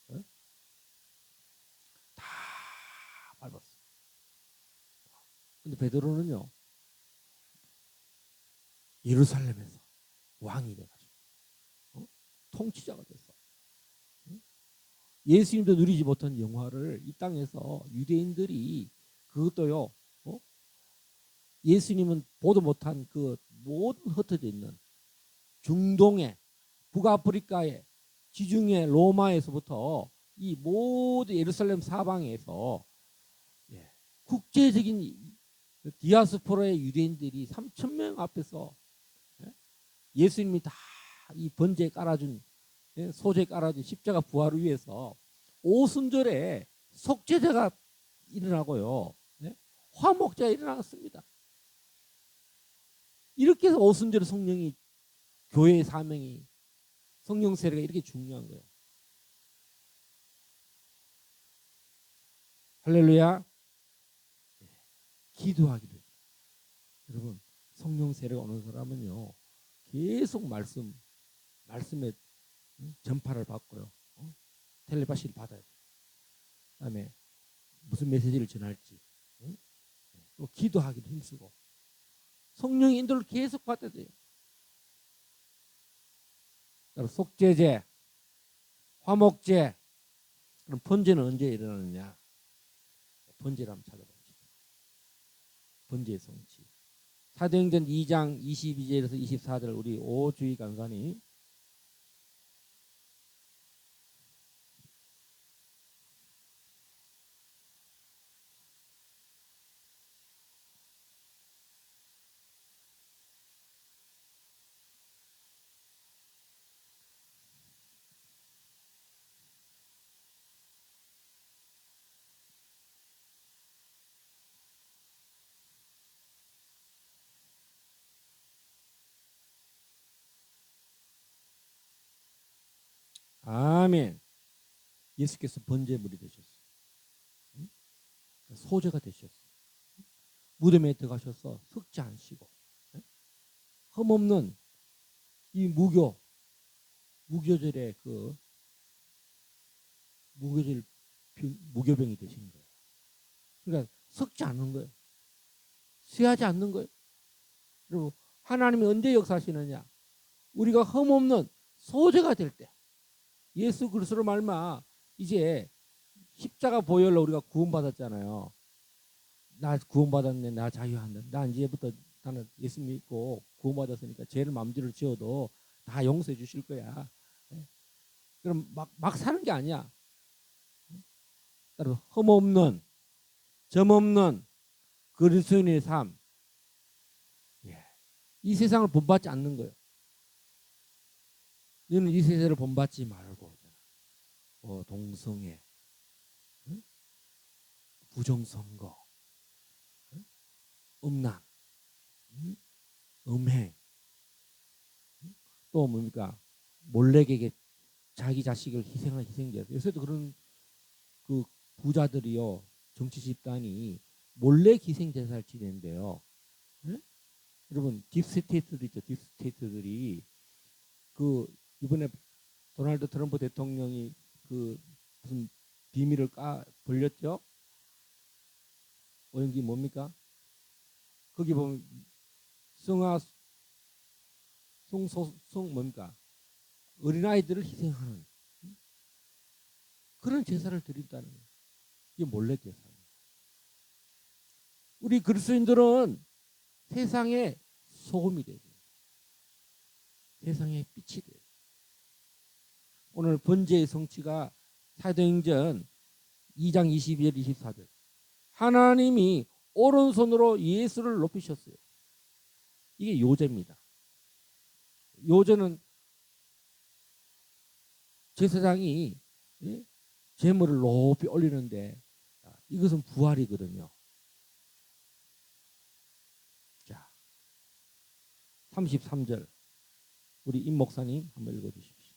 어? 다 밟았어. 근데 베드로는요 예루살렘에서 왕이 돼가지고 통치자가 됐어. 예수님도 누리지 못한 영화를 이 땅에서 유대인들이 그것도요. 예수님은 보도 못한 그 모든 흩어져 있는 중동에 북아프리카에 지중해 로마에서부터 이 모든 예루살렘 사방에서 국제적인 디아스포라의 유대인들이 3천 명 앞에서 예수님이 다 이 번제에 깔아준 소재 깔아준 십자가 부활을 위해서 오순절에 속죄제가 일어나고요. 화목제가 일어났습니다. 이렇게 해서 오순절에 성령이 교회의 사명이 성령 세례가 이렇게 중요한 거예요. 할렐루야. 기도하기를. 여러분 성령 세례가 오는 사람은요 계속 말씀의 전파를 받고요. 텔레파시를 받아야 돼요. 그다음에 무슨 메시지를 전할지 또 기도하기도 힘쓰고 성령의 인도를 계속 받아야 돼요. 속죄제, 화목제, 그럼 번제는 언제 일어나느냐? 번제를 한번 찾아봅시다. 번제의 성취. 사도행전 2장 22절에서 24절 우리 오주희 간사님 아멘. 예수께서 번제물이 되셨어요. 소재가 되셨어요. 무덤에 들어가셔서 썩지 않으시고 흠없는 이 무교절의 그 무교병이 되신 거예요. 그러니까 썩지 않는 거예요. 쇠하지 않는 거예요. 그리고 하나님이 언제 역사하시느냐? 우리가 흠없는 소재가 될 때. 예수 그리스도로 말마 이제 십자가 보혈로 우리가 구원받았잖아요. 나 구원받았네. 나 자유한다. 나 이제부터 나는 예수 믿고 구원받았으니까 죄를 마음대로 지어도 다 용서해 주실 거야. 그럼 막 사는 게 아니야. 따로 흠없는 점 없는 그리스도인의 삶. 이 세상을 본받지 않는 거예요. 너는 이 세상을 본받지 말고 동성애, 부정선거, 음란, 음행, 또 뭡니까? 몰래에게 자기 자식을 희생한 희생자. 요새도 그런 그 부자들이요, 정치 집단이 몰래 희생 제사를 지내는데요. 여러분 딥스테이트들 있죠. 딥스테이트들이 그 이번에 도널드 트럼프 대통령이 그 무슨 비밀을 벌렸죠. 오영기 뭡니까? 거기 보면 뭡니까? 어린아이들을 희생하는 그런 제사를 드린다는 거예요. 이게 몰래 제사입니다. 우리 그리스도인들은 세상의 소금이 되죠. 세상의 빛이 돼요. 오늘 번제의 성취가 사도행전 2장 22절 24절. 하나님이 오른손으로 예수를 높이셨어요. 이게 요제입니다. 요제는 제사장이 예? 제물을 높이 올리는데 이것은 부활이거든요. 자, 33절 우리 임 목사님 한번 읽어주십시오.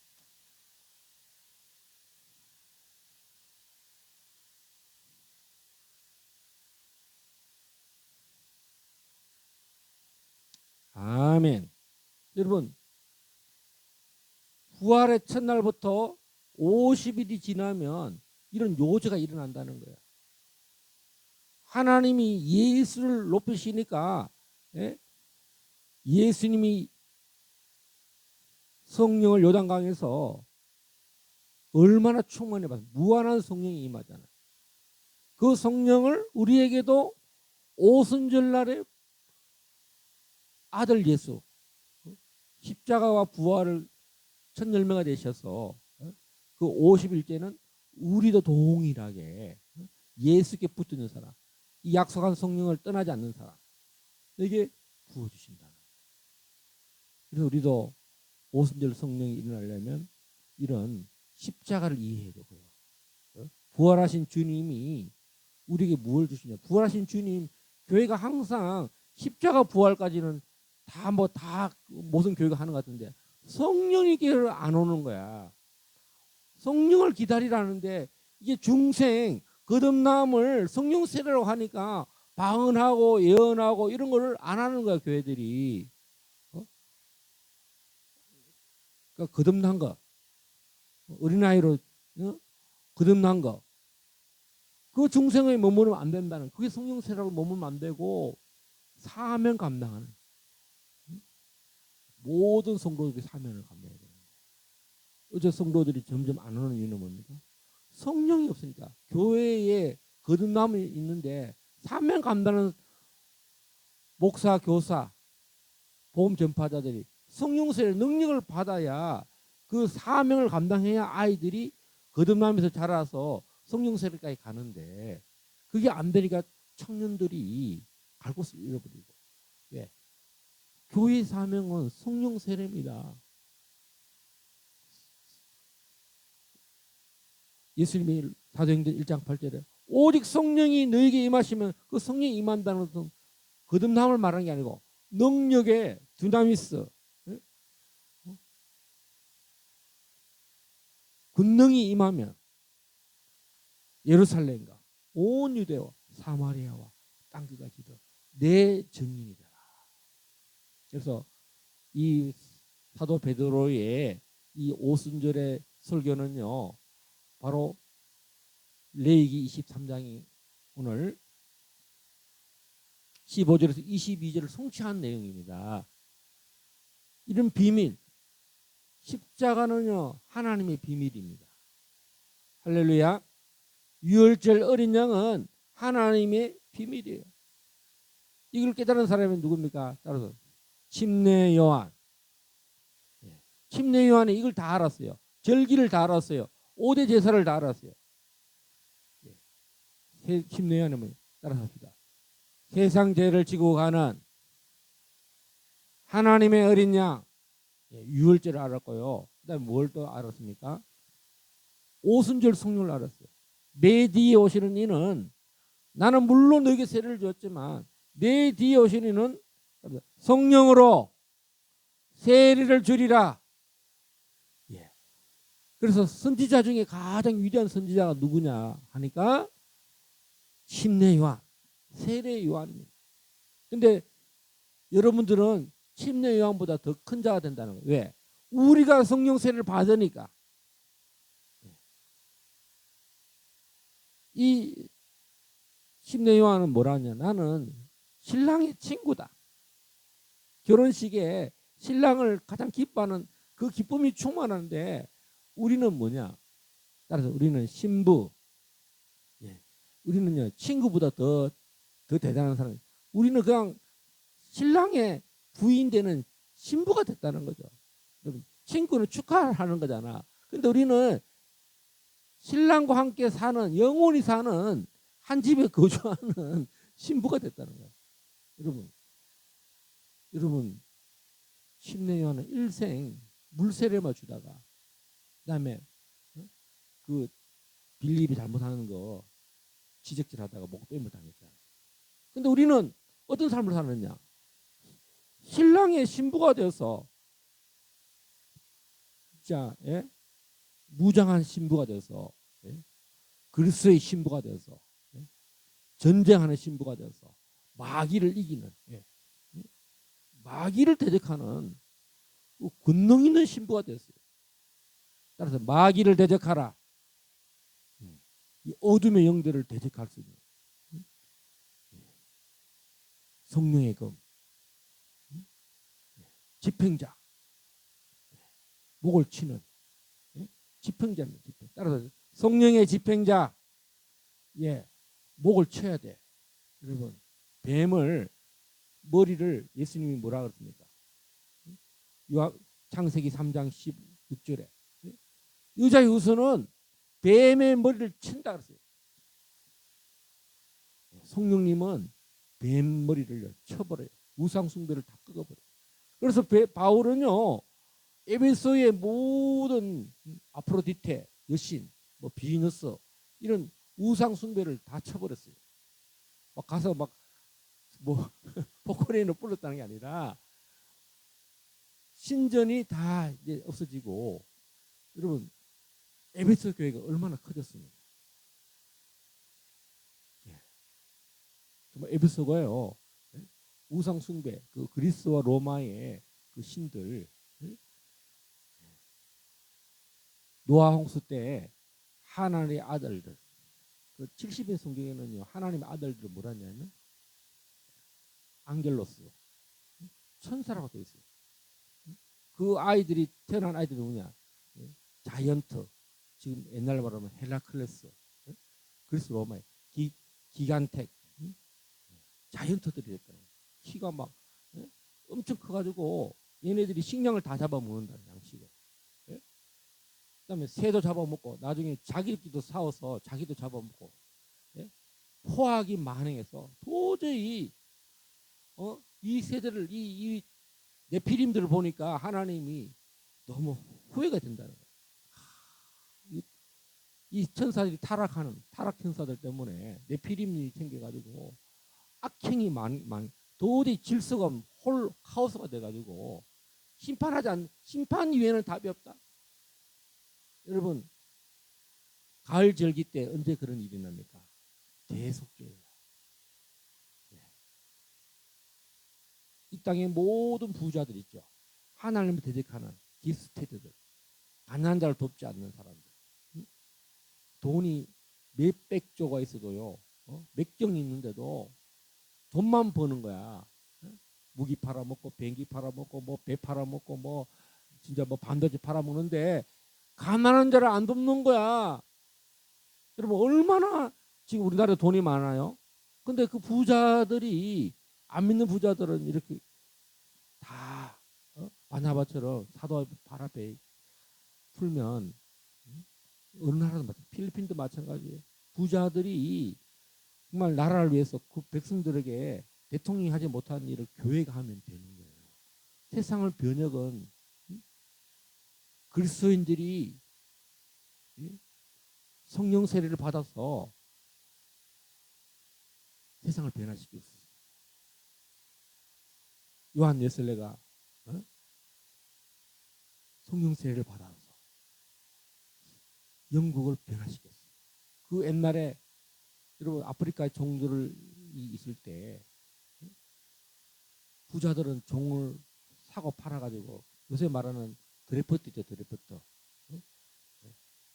아멘. 여러분, 부활의 첫날부터 50일이 지나면 이런 요제가 일어난다는 거예요. 하나님이 예수를 높이시니까 예? 예수님이 성령을 요단강에서 얼마나 충만해 봐서 무한한 성령이 임하잖아요. 그 성령을 우리에게도 오순절날에 아들 예수 십자가와 부활을 첫 열매가 되셔서 그 50일째는 우리도 동일하게 예수께 붙드는 사람, 이 약속한 성령을 떠나지 않는 사람에게 부어주신다. 그래서 우리도 오순절 성령이 일어나려면 이런 십자가를 이해해야 되고요. 부활하신 주님이 우리에게 무엇을 주시냐? 부활하신 주님, 교회가 항상 십자가 부활까지는 다 모든 교회가 하는 것 같은데 성령이 안 오는 거야. 성령을 기다리라는데 이게 중생 거듭남을 성령 세례라고 하니까 방언하고 예언하고 이런 거를 안 하는 거야 교회들이. 그러니까 거듭난 거, 어린아이로 거듭난 거, 그 중생에 머무르면 안 된다는, 그게 성령 세례라고 머무르면 안 되고 사명 감당하는 모든 성도들이 사명을 감당해야 되는 거예요. 어제 성도들이 점점 안 오는 이유는 뭡니까? 성령이 없으니까. 교회에 거듭남이 있는데 사명 감당하는 목사, 교사, 복음 전파자들이 성령 세례 능력을 받아야 그 사명을 감당해야 아이들이 거듭나면서 자라서 성령 세례까지 가는데 그게 안 되니까 청년들이 갈 곳을 잃어버리고. 왜? 교회 사명은 성령 세례입니다. 예수님이 사도행전 1장 8절에 오직 성령이 너에게 임하시면, 그 성령이 임한다는 것은 거듭남을 말하는 게 아니고 능력의 두나미스, 권능이 임하면 예루살렘과 온 유대와 사마리아와 땅끝까지도 내 증인이 되라. 그래서 이 사도 베드로의 이 오순절의 설교는요, 바로 레위기 23장이 오늘 15절에서 22절을 성취한 내용입니다. 이런 비밀, 십자가는요 하나님의 비밀입니다. 할렐루야. 유월절 어린 양은 하나님의 비밀이에요. 이걸 깨달은 사람이 누굽니까? 따라서 침례 요한. 침례 요한이 이걸 다 알았어요. 절기를 다 알았어요. 5대 제사를 다 알았어요. 침례 요한은 뭐예요? 따라서 합시다. 세상 죄를 지고 가는 하나님의 어린 양, 유월절을 알았고요. 그다음에 뭘 또 알았습니까? 오순절 성령을 알았어요. 내 뒤에 오시는 이는, 나는 물론 너에게 세례를 줬지만 내 뒤에 오시는 이는 성령으로 세례를 주리라. 그래서 선지자 중에 가장 위대한 선지자가 누구냐 하니까 침례 요한, 세례 요한입니다. 근데 여러분들은 침례 요한보다 더 큰 자가 된다는 거예요. 왜? 우리가 성령 세례를 받으니까. 이 침례 요한은 뭐라 하냐? 나는 신랑의 친구다. 결혼식에 신랑을 가장 기뻐하는 그 기쁨이 충만한데 우리는 뭐냐? 따라서 우리는 신부. 우리는요 친구보다 더 대단한 사람. 우리는 그냥 신랑의 부인 되는 신부가 됐다는 거죠. 친구는 축하하는 거잖아. 근데 우리는 신랑과 함께 사는, 영원히 사는, 한 집에 거주하는 신부가 됐다는 거예요. 여러분 심령요한은 일생 물세례만 주다가 그다음에 그 빌립이 잘못하는 거 지적질하다가 목뱀을 당했잖아. 근데 우리는 어떤 삶을 사느냐? 신랑의 신부가 되어서 진짜 무장한 신부가 되어서 그리스도의 신부가 되어서 전쟁하는 신부가 되어서 마귀를 이기는 마귀를 대적하는 권능 있는 신부가 되었어요. 따라서 마귀를 대적하라. 이 어둠의 영들을 대적할 수 있는 성령의 검, 집행자, 목을 치는 집행자입니다. 따라서 성령의 집행자, 목을 쳐야 돼. 여러분, 뱀을 머리를 예수님이 뭐라 그랬습니까? 창세기 3장 16절에 여자의 후손은 뱀의 머리를 친다 그랬어요. 성령님은 뱀 머리를 쳐버려요. 우상 숭배를 다 끄어버려요. 그래서 바울은요, 에베소의 모든 아프로디테 여신, 뭐 비너스 이런 우상 숭배를 다 쳐버렸어요. 막 가서 막 뭐 포커레인을 불렀다는 게 아니라 신전이 다 이제 없어지고, 여러분 에베소 교회가 얼마나 커졌습니까? 정말 에베소가요, 우상 숭배, 그 그리스와 로마의 그 신들, 노아 홍수 때 하나님의 아들들, 그 70인 성경에는요, 하나님의 아들들을 뭐라 하냐면 안겔로스, 천사라고 되어 있어요. 그 아이들이 태어난 아이들이 누구냐? 자이언트, 지금 옛날 말하면 헬라클레스, 그리스 로마의 기간텍, 자이언트들이 됐다는 거예요. 키가 막 엄청 커가지고 얘네들이 식량을 다 잡아먹는다, 양식을. 그다음에 새도 잡아먹고 나중에 자기끼리도 싸워서 자기도 잡아먹고, 포악이 만행해서 도저히 이 세대를 이 네피림들을 보니까 하나님이 너무 후회가 된다는 거예요. 이 천사들이 타락하는 타락 천사들 때문에 네피림이 생겨가지고 악행이 많이 도저히 질서가 카오스가 돼가지고 심판 이외에는 답이 없다. 여러분, 가을 절기 때 언제 그런 일이 납니까? 대속죄예요. 이 땅의 모든 부자들 있죠. 하나님을 대적하는 기스테드들, 가난한 자를 돕지 않는 사람들, 돈이 몇백조가 있어도요, 몇 경이 있는데도 돈만 버는 거야. 무기 팔아먹고 비행기 팔아먹고 뭐 배 팔아먹고 뭐 진짜 뭐 반도체 팔아먹는데 가난한 자를 안 돕는 거야. 여러분, 얼마나 지금 우리나라에 돈이 많아요. 근데 그 부자들이, 안 믿는 부자들은 이렇게 다 바나바처럼 사도 발 앞에 풀면, 어느 나라도 마찬가지, 필리핀도 마찬가지예요. 부자들이 정말 나라를 위해서 그 백성들에게 대통령이 하지 못한 일을 교회가 하면 되는 거예요. 세상을 변혁은 그리스도인들이 성령 세례를 받아서 세상을 변화시킬 수 있어요. 요한 웨슬레가 성령 세례를 받아서 영국을 변화시켰어요. 그 옛날에 여러분 아프리카에 종들이 있을 때 부자들은 종을 사고 팔아가지고, 요새 말하는 드래프트죠, 드래프트.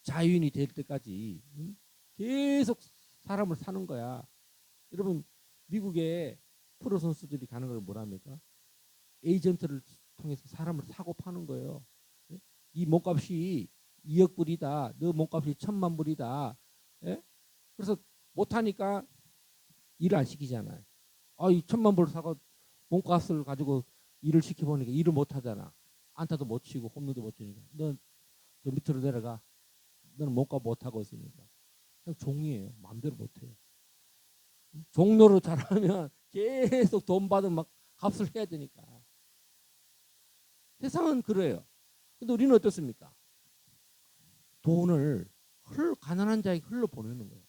자유인이 될 때까지 계속 사람을 사는 거야. 여러분, 미국에 프로 선수들이 가는 걸 뭐랍니까? 에이전트를 통해서 사람을 사고 파는 거예요. 이 몸값이 2억 불이다. 너 몸값이 1,000만 불이다. 그래서 못하니까 일을 안 시키잖아요. 이 1,000만 불 사고 몸값을 가지고 일을 시켜보니까 일을 못하잖아. 안타도 못 치고 홈런도 못 치니까. 넌 저 밑으로 내려가. 너는 몸값 못하고 있으니까. 그냥 종이에요. 마음대로 못해요. 종로로 잘하면 계속 돈 받으면 막 값을 해야 되니까. 세상은 그래요. 근데 우리는 어떻습니까? 돈을 가난한 자에게 흘러 보내는 거예요.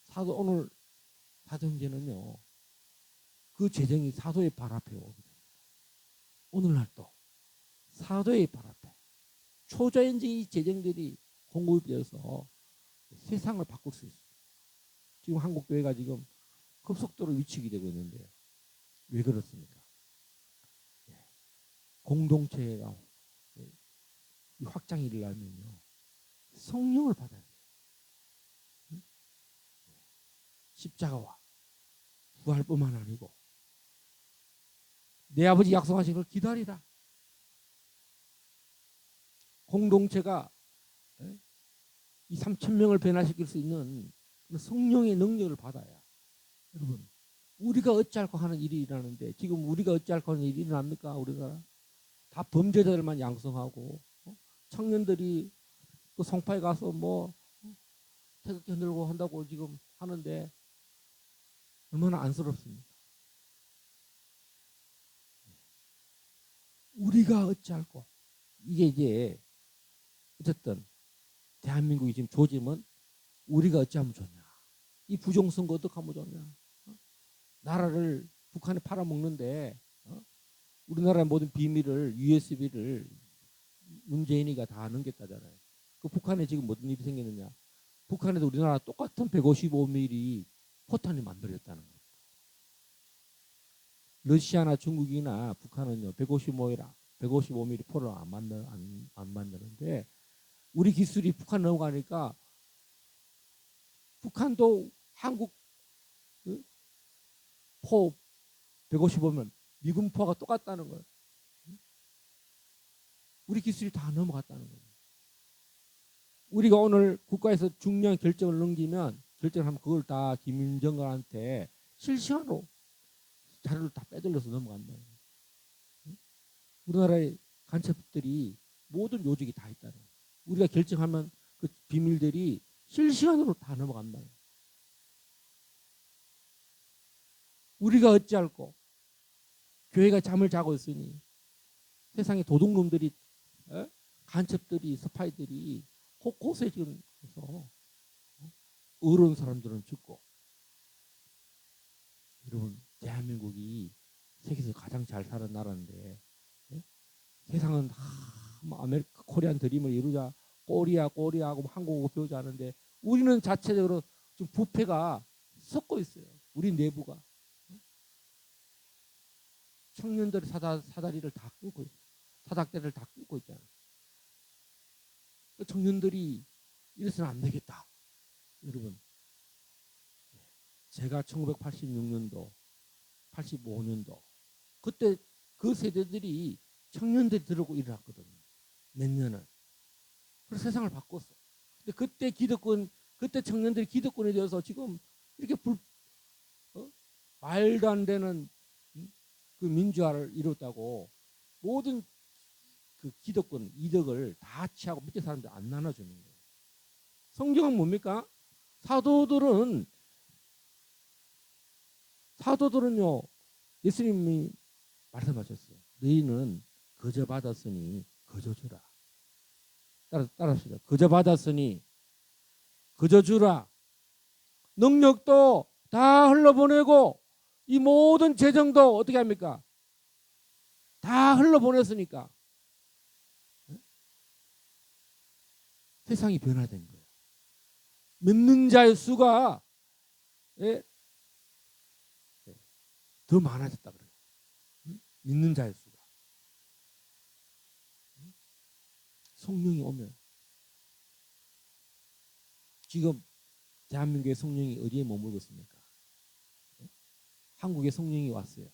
사도 오늘 사도 형제는요. 그 재정이 사도의 발 앞에 오게 됩니다. 오늘날도 사도의 발 앞에 초자연적인 이 재정들이 공급되어서 세상을 바꿀 수 있어요. 지금 한국 교회가 지금 급속도로 위축이 되고 있는데 왜 그렇습니까? 공동체가 확장이 일어나면요. 성령을 받아야 돼요. 십자가와 부활뿐만 아니고 내 아버지 약속하신 걸 기다리라. 공동체가 이 3,000명을 변화시킬 수 있는 성령의 능력을 받아야 여러분 우리가 어찌할까 하는 일이 일어나는데 지금 우리가 어찌할까 하는 일이 일어납니까? 우리가 다 범죄자들만 양성하고 청년들이 그 성파에 가서 뭐 태극기 흔들고 한다고 지금 하는데 얼마나 안쓰럽습니까? 우리가 어찌할까? 이게 이제 어쨌든 대한민국이 지금 조짐은 우리가 어찌하면 좋냐? 이 부정선거 어떻게 하면 좋냐? 나라를 북한에 팔아먹는데 우리나라의 모든 비밀을 USB를 문재인이가 다 넘겼다잖아요. 그 북한에 지금 무슨 일이 생겼느냐? 북한에도 우리나라 똑같은 155mm 포탄이 만들어졌다는 거예요. 러시아나 중국이나 북한은요 155mm 포를 안 만드는데 우리 기술이 북한 넘어가니까 북한도 한국 포 155면 미군 포가 똑같다는 거예요. 우리 기술이 다 넘어갔다는 거예요. 우리가 오늘 국가에서 중요한 결정을 넘기면 결정을 하면 그걸 다 김정은한테 실시간으로 자료를 다 빼돌려서 넘어간다. 우리나라의 간첩들이 모든 요직이 다 있다는 거예요. 우리가 결정하면 그 비밀들이 실시간으로 다 넘어간다. 우리가 어찌할꼬 교회가 잠을 자고 있으니 세상에 도둑놈들이 간첩들이 스파이들이 곳곳에 지금 해서 어려운 사람들은 죽고 여러분 대한민국이 세계에서 가장 잘 사는 나라인데 세상은 뭐 아메리카 코리안 드림을 이루자 꼬리하고 한국어 배우자 하는데 우리는 자체적으로 좀 부패가 섞고 있어요. 우리 내부가 청년들의 사다리를 다 끊고 있어요. 사닥대를 다 끊고 있잖아요. 청년들이 이래서는 안 되겠다. 여러분 제가 1986년도 85년도 그때 그 세대들이 청년들이 들어오고 일어났거든요. 몇 년을. 그래서 세상을 바꿨어. 근데 그때 청년들이 기득권이 되어서 지금 이렇게 말도 안 되는 그 민주화를 이뤘다고 모든 그 기득권 이득을 다 취하고 밑에 사람들 안 나눠주는 거예요. 성경은 뭡니까? 사도들은요 예수님이 말씀하셨어요. 너희는 거저 받았으니 거저 주라. 따라합시다. 거저 받았으니 거저 주라. 능력도 다 흘러보내고 이 모든 재정도 어떻게 합니까? 다 흘러보냈으니까 세상이 변화된 거예요. 믿는 자의 수가 더 많아졌다 그래요. 믿는 자의 수가. 성령이 오면 지금 대한민국의 성령이 어디에 머물고 있습니까? 한국의 성령이 왔어요.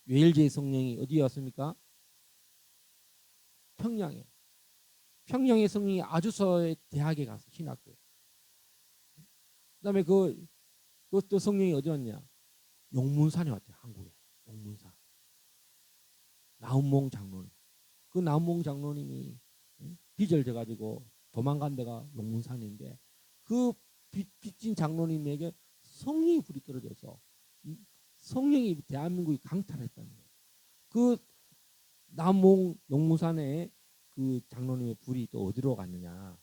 웨일즈의 성령이 어디에 왔습니까? 평양에. 평양의 성령이 아주서의 대학에 가서 신학교에. 그다음에 또 성령이 어디 왔냐? 용문산에 왔대요. 한국에. 용문산. 나훈몽 장로님. 그 나훈몽 장로님이 빚을 져가지고 도망간 데가 용문산인데 그 빚진 장로님에게 성령이 불이 떨어져서 성령이 대한민국이 강탈했다는 거예요. 그 남몽 용무산에 그 장로님의 불이 또 어디로 갔느냐?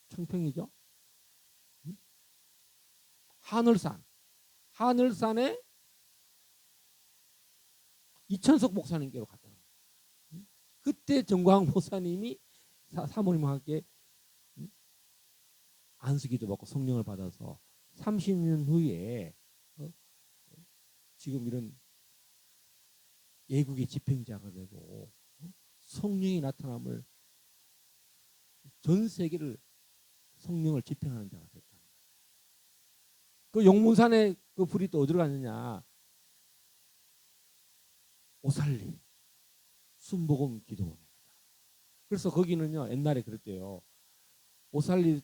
청평이죠. 하늘산에 이천석 목사님께로 갔다. 그때 정광 목사님이 사모님과 함께 안수기도 받고 성령을 받아서 30년 후에 지금 이런 예국의 집행자가 되고 성령이 나타남을 전 세계를 성령을 집행하는 자가 됐다. 그 용문산에 그 불이 또 어디로 갔느냐? 오살리 순복음 기도원입니다. 그래서 거기는요 옛날에 그랬대요. 오살리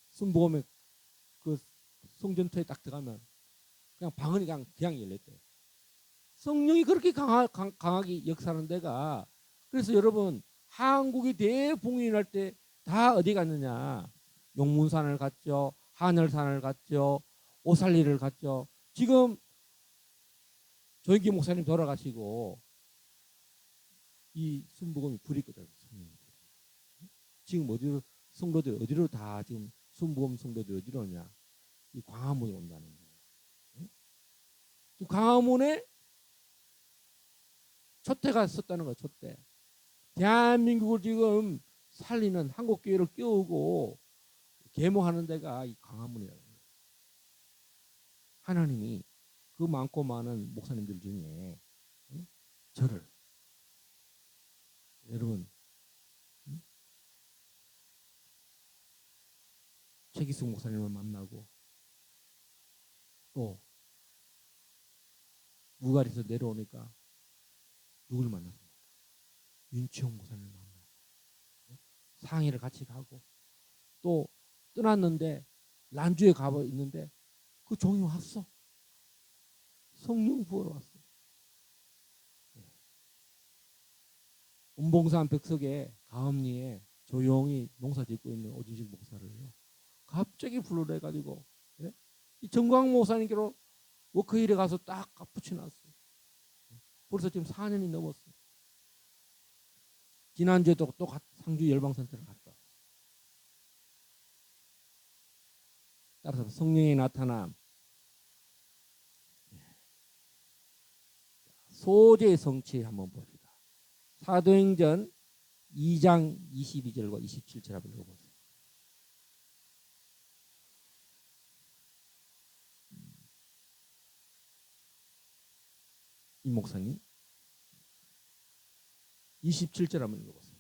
순복음에 그 성전터에 딱 들어가면 그냥 방언이 그냥 열렸대요. 성령이 그렇게 강하게 역사하는 데가, 그래서 여러분 한국이 대붕이 날 때 다 어디 갔느냐? 용문산을 갔죠. 하늘산을 갔죠. 오살리를 갔죠. 지금 조영기 목사님 돌아가시고 이 순복음이 불이 끄더라고요. 지금 어디로 성도들 어디로 다 지금 순복음 성도들 어디로 오냐? 이 광화문에 온다는 거예요. 그 광화문에 촛대가 썼다는 거예요. 촛대. 대한민국을 지금 살리는 한국교회를 깨우고 계몽하는 데가 이 광화문이라는 거예요. 하나님이 그 많고 많은 목사님들 중에 저를, 여러분 최기숙 목사님을 만나고 또 무가리에서 내려오니까 누굴 만났습니까? 윤치홍 목사님을 만나고 상의를 같이 가고 또 떠났는데 란주에 가고 있는데 그 종이 왔어. 성령 부으러 왔어. 운봉산 벽석에 가음리에 조용히 농사 짓고 있는 오진식 목사를요 갑자기 불러내가지고 이 정광 목사님께로 워크힐에 가서 딱 붙여놨어요. 벌써 지금 4년이 넘었어요. 지난주에도 또 상주 열방센터를 갔다 왔어요. 따라서 성령의 나타남, 소재의 성취 한번 봅시다. 사도행전 2장 22절과 27절 한번 읽어보세요. 이 목사님 27절 한번 읽어보세요.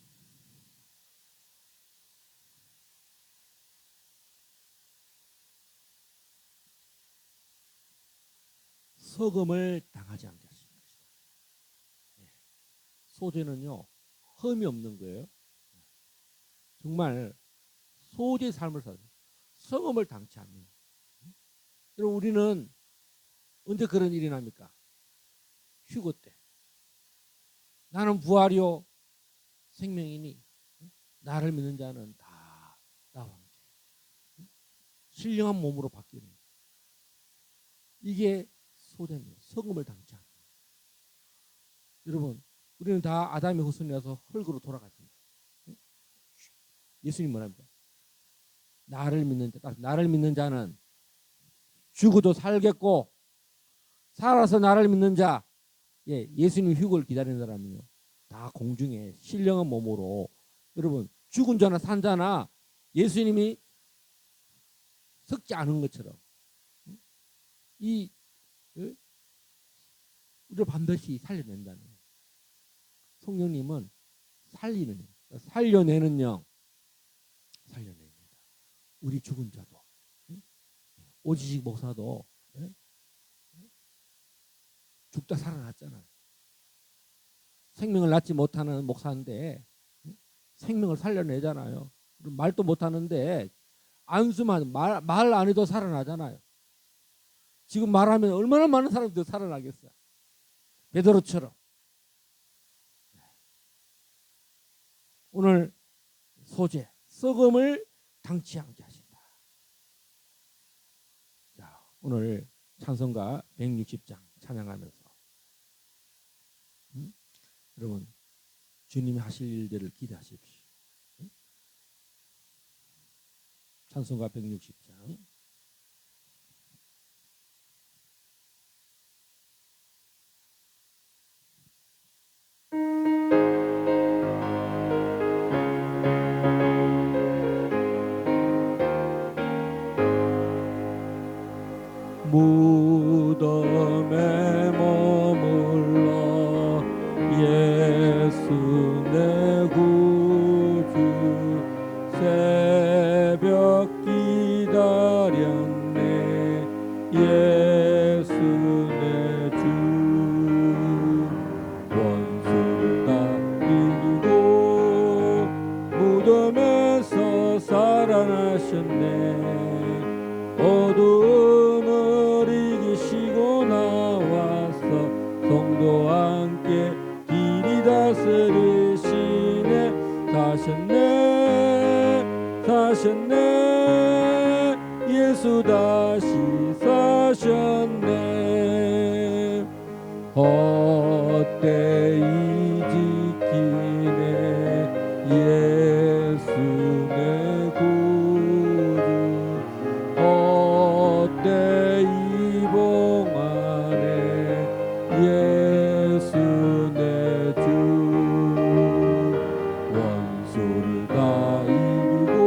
서금을 당하지 않게 하시는 것이다. 소재는요 흠이 없는 거예요. 정말 소재의 삶을 살아요. 서금을 당치 않는. 여러분 우리는 언제 그런 일이 납니까? 휴거 때. 나는 부활이요 생명이니 나를 믿는 자는 다 나와 함께 신령한 몸으로 바뀌는, 이게 소재입니다. 서금을 당치 않는. 여러분 우리는 다 아담의 후손이라서 흙으로 돌아갔습니다. 예수님 뭐랍니까? 나를 믿는 자는 죽어도 살겠고 살아서 나를 믿는 자, 예수님 휴거를 기다리는 사람은요 다 공중에 신령한 몸으로, 여러분 죽은 자나 산 자나 예수님이 썩지 않은 것처럼 이 우리를 반드시 살려낸다는 거예요. 성령님은 살리는, 살려내는 영, 살려냅니다. 우리 죽은 자도, 오지식 목사도 죽다 살아났잖아요. 생명을 낳지 못하는 목사인데 생명을 살려내잖아요. 말도 못하는데 안수만 말 안 해도 살아나잖아요. 지금 말하면 얼마나 많은 사람들이 살아나겠어요. 베드로처럼. 오늘 소재 썩음을 당치 않게 하신다. 자, 오늘 찬송가 160장 찬양하면서 여러분 주님이 하실 일들을 기대하십시오. 찬송가 160장 무덤에 머물러 예수 내 구주 새벽 기다렸네 예수 내 주 원수를 다 이기고 무덤에서 살아나셨네 어둠을 이기시고 나와서 성도와 함께 길이 다스리시네 사셨네 예수 다시 사셨네 헛되이 지키네 예수 내 구주 헛되이 봉하네 예수 내 주 원수를 다 이기고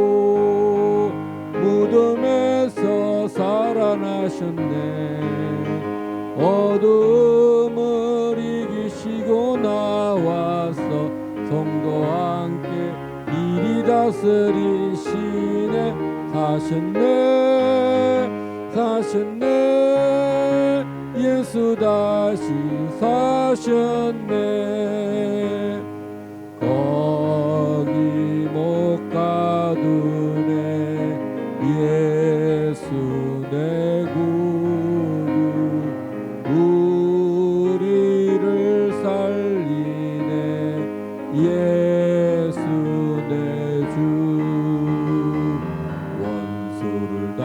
무덤에서 살아나셨네 어둠을 이기시고 나와서 성도와 함께 이리 다스리시네 사셨네 예수 다시 사셨네 거기 못 가두네 예수 내 구주 우리를 살리네 예수 내 주 원수를 다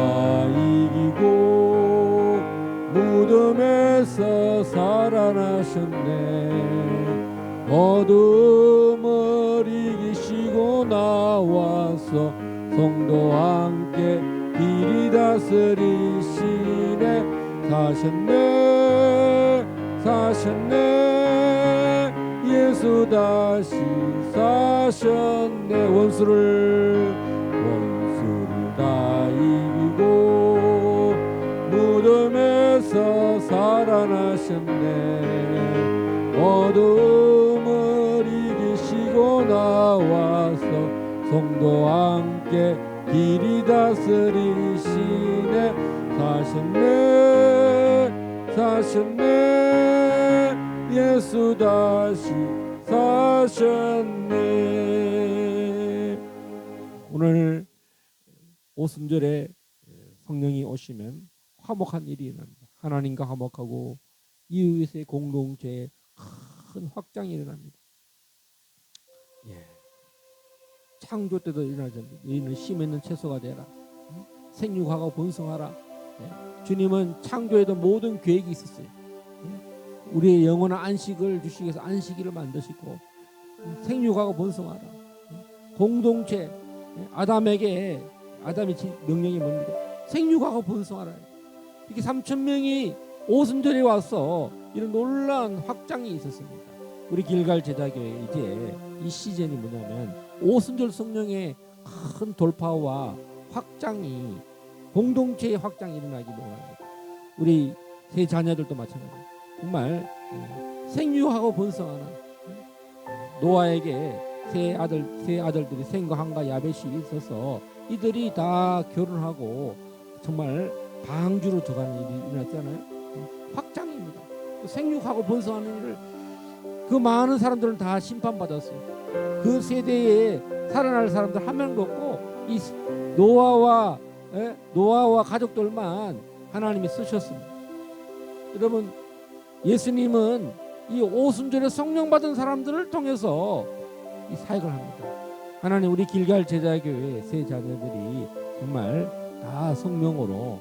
이기고 무덤에서 살아나셨네 어둠을 이기시고 나와서 성도와 함께 길이 다스리시네 사셨네 예수 다시 사셨네 원수를 다 이기고 무덤에서 살아나셨네 어둠을 이기시고 나와서 성도와 함께 길이 다스리시네 사셨네 예수 다시 사셨네 오늘 오순절에 성령이 오시면 화목한 일이 일어납니다. 하나님과 화목하고 이웃의 공동체에 큰 확장이 일어납니다. 예. 창조 때도 일어나죠. 너희는 심있는 채소가 되라. 생육하고 번성하라. 예. 주님은 창조에도 모든 계획이 있었어요. 예. 우리의 영원한 안식을 주시기 위해서 안식일을 만드시고 생육하고 번성하라. 예. 공동체 아담에게 아담의 명령이 뭡니까? 생육하고 번성하라. 이렇게 3,000명이 오순절에 와서 이런 놀라운 확장이 있었습니다. 우리 길갈 제자교회 이제 이 시즌이 뭐냐면 오순절 성령의 큰 돌파와 확장이 공동체의 확장이 일어나기 원합니다. 우리 세 자녀들도 마찬가지예요. 정말 생육하고 번성하는 노아에게 세 아들들이 셈과 함과 야벳이 있어서 이들이 다 결혼하고 정말 방주로 들어가는 일이 일어났잖아요. 확장입니다. 생육하고 번성하는 일을 그 많은 사람들은 다 심판받았어요. 그 세대에 살아날 사람들 한 명도 없고 이 노아와 가족들만 하나님이 쓰셨습니다. 여러분 예수님은 이 오순절에 성령 받은 사람들을 통해서 이 사역을 합니다. 하나님 우리 길갈 제자교회 세 자녀들이 정말 다 성령으로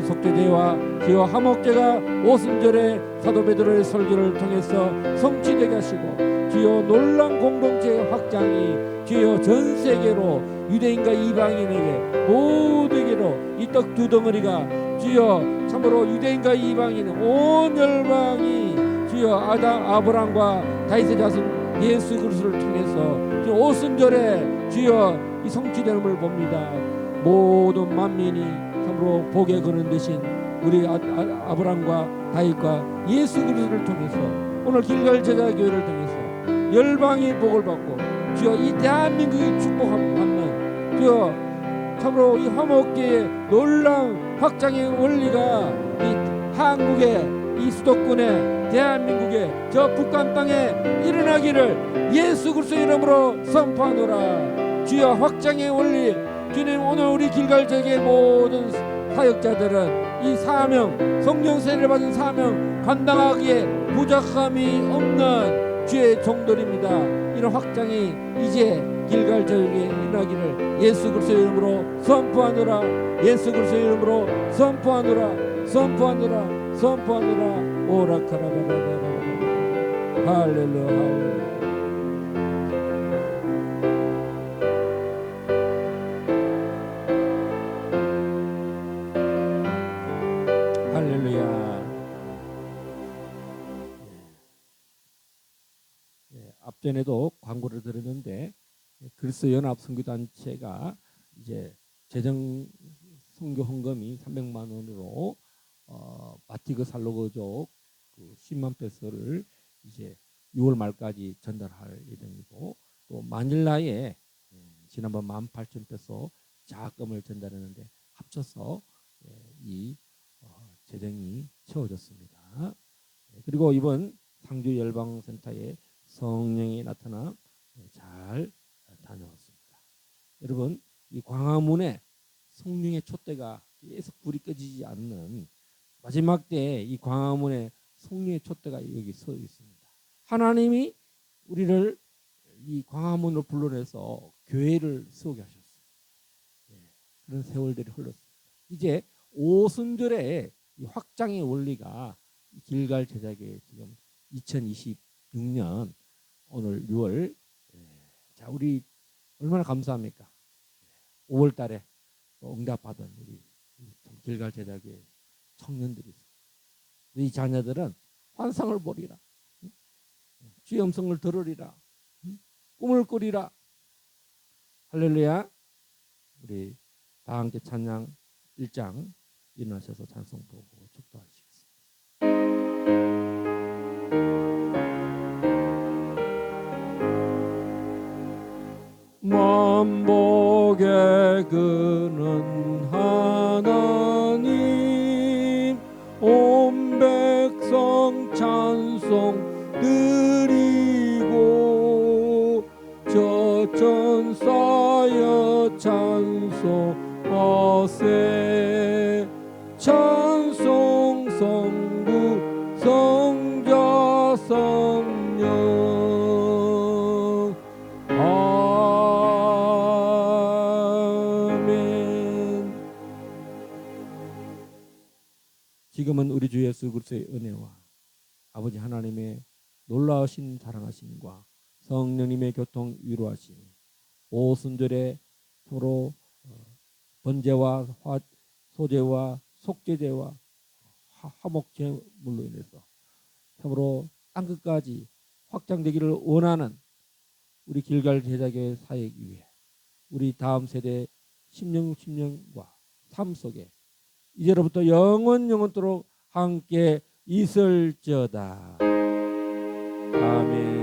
이 속죄제와 주여 화목제가 오순절에 사도 베드로의 설교를 통해서 성취되게 하시고 주여 놀란 공동체의 확장이 주여 전 세계로 유대인과 이방인에게 모두에게로 이 떡 두 덩어리가 주여 참으로 유대인과 이방인 온 열방이 주여 아브람과 다윗의 자손 예수 그리스도를 통해서 주여 오순절에 주여 이 성취됨을 봅니다. 모든 만민이 참으로 복에 거는 대신 우리 아브람과 다윗과 예수 그리스도를 통해서 오늘 길갈 제자교회를 통해서 열방이 복을 받고 주여 이 대한민국이 축복받는 주여 참으로 이 화목계의 놀라운 확장의 원리가 이 한국의 이 수도권의 대한민국의 저 북한 땅에 일어나기를 예수 그리스도의 이름으로 선포하노라. 주여 확장의 원리 주님 오늘 우리 길갈 제자의 모든 사역자들은 이 사명 성령 세례를 받은 사명 감당하기에 부족함이 없는 주의 종들입니다. 이런 확장이 이제 길갈 제자에게 일어나기를 예수 그리스도의 이름으로 선포하노라. 예수 그리스도의 이름으로 선포하노라. 선포하노라. 선포하노라. 오라카라바라바라. 할렐루야. 할렐루야. 할렐루야. 앞전에도 광고를 드렸는데 그리스도 연합 선교단체가 이제 재정 선교 헌금이 300만 원으로 바티그 살로그족 그 10만 페소를 이제 6월 말까지 전달할 예정이고 또 마닐라에 지난번 18,000페소 자금을 전달했는데 합쳐서 이 재정이 채워졌습니다. 그리고 이번 상주 열방센터에 성령이 나타나 잘 다녀왔습니다. 여러분 이 광화문에 성령의 촛대가 계속 불이 꺼지지 않는 마지막 때에 이 광화문에 성령의 촛대가 여기 서 있습니다. 하나님이 우리를 이 광화문으로 불러내서 교회를 세우게 하셨어요. 그런 세월들이 흘렀습니다. 이제 오순절에 이 확장의 원리가 길갈 제자교회 지금 2026년 오늘 6월 자 우리 얼마나 감사합니까? 5월 달에 응답받은 우리 길갈 제자교회 청년들이 있어요. 이 자녀들은 환상을 보리라. 주의 음성을 들으리라. 꿈을 꾸리라. 할렐루야. 우리 다 함께 찬양 1장 일어나셔서 찬송 보고 축도하시겠습니다. 만복의 그는 하나님 온 백성 찬송 드리고 저 천사여 찬송하세 찬송 성부 성자 성령 지금은 우리 주 예수 그리스도의 은혜와 아버지 하나님의 놀라우신 사랑하심과 성령님의 교통 위로하심, 오순절에 서로 번제와 소제와 속죄제와 화목제물로 인해서 참으로 땅끝까지 확장되기를 원하는 우리 길갈 제자교회 사역 위해 우리 다음 세대 10년 60년과 삶 속에 이제로부터 영원토록 함께 있을지어다. 아멘.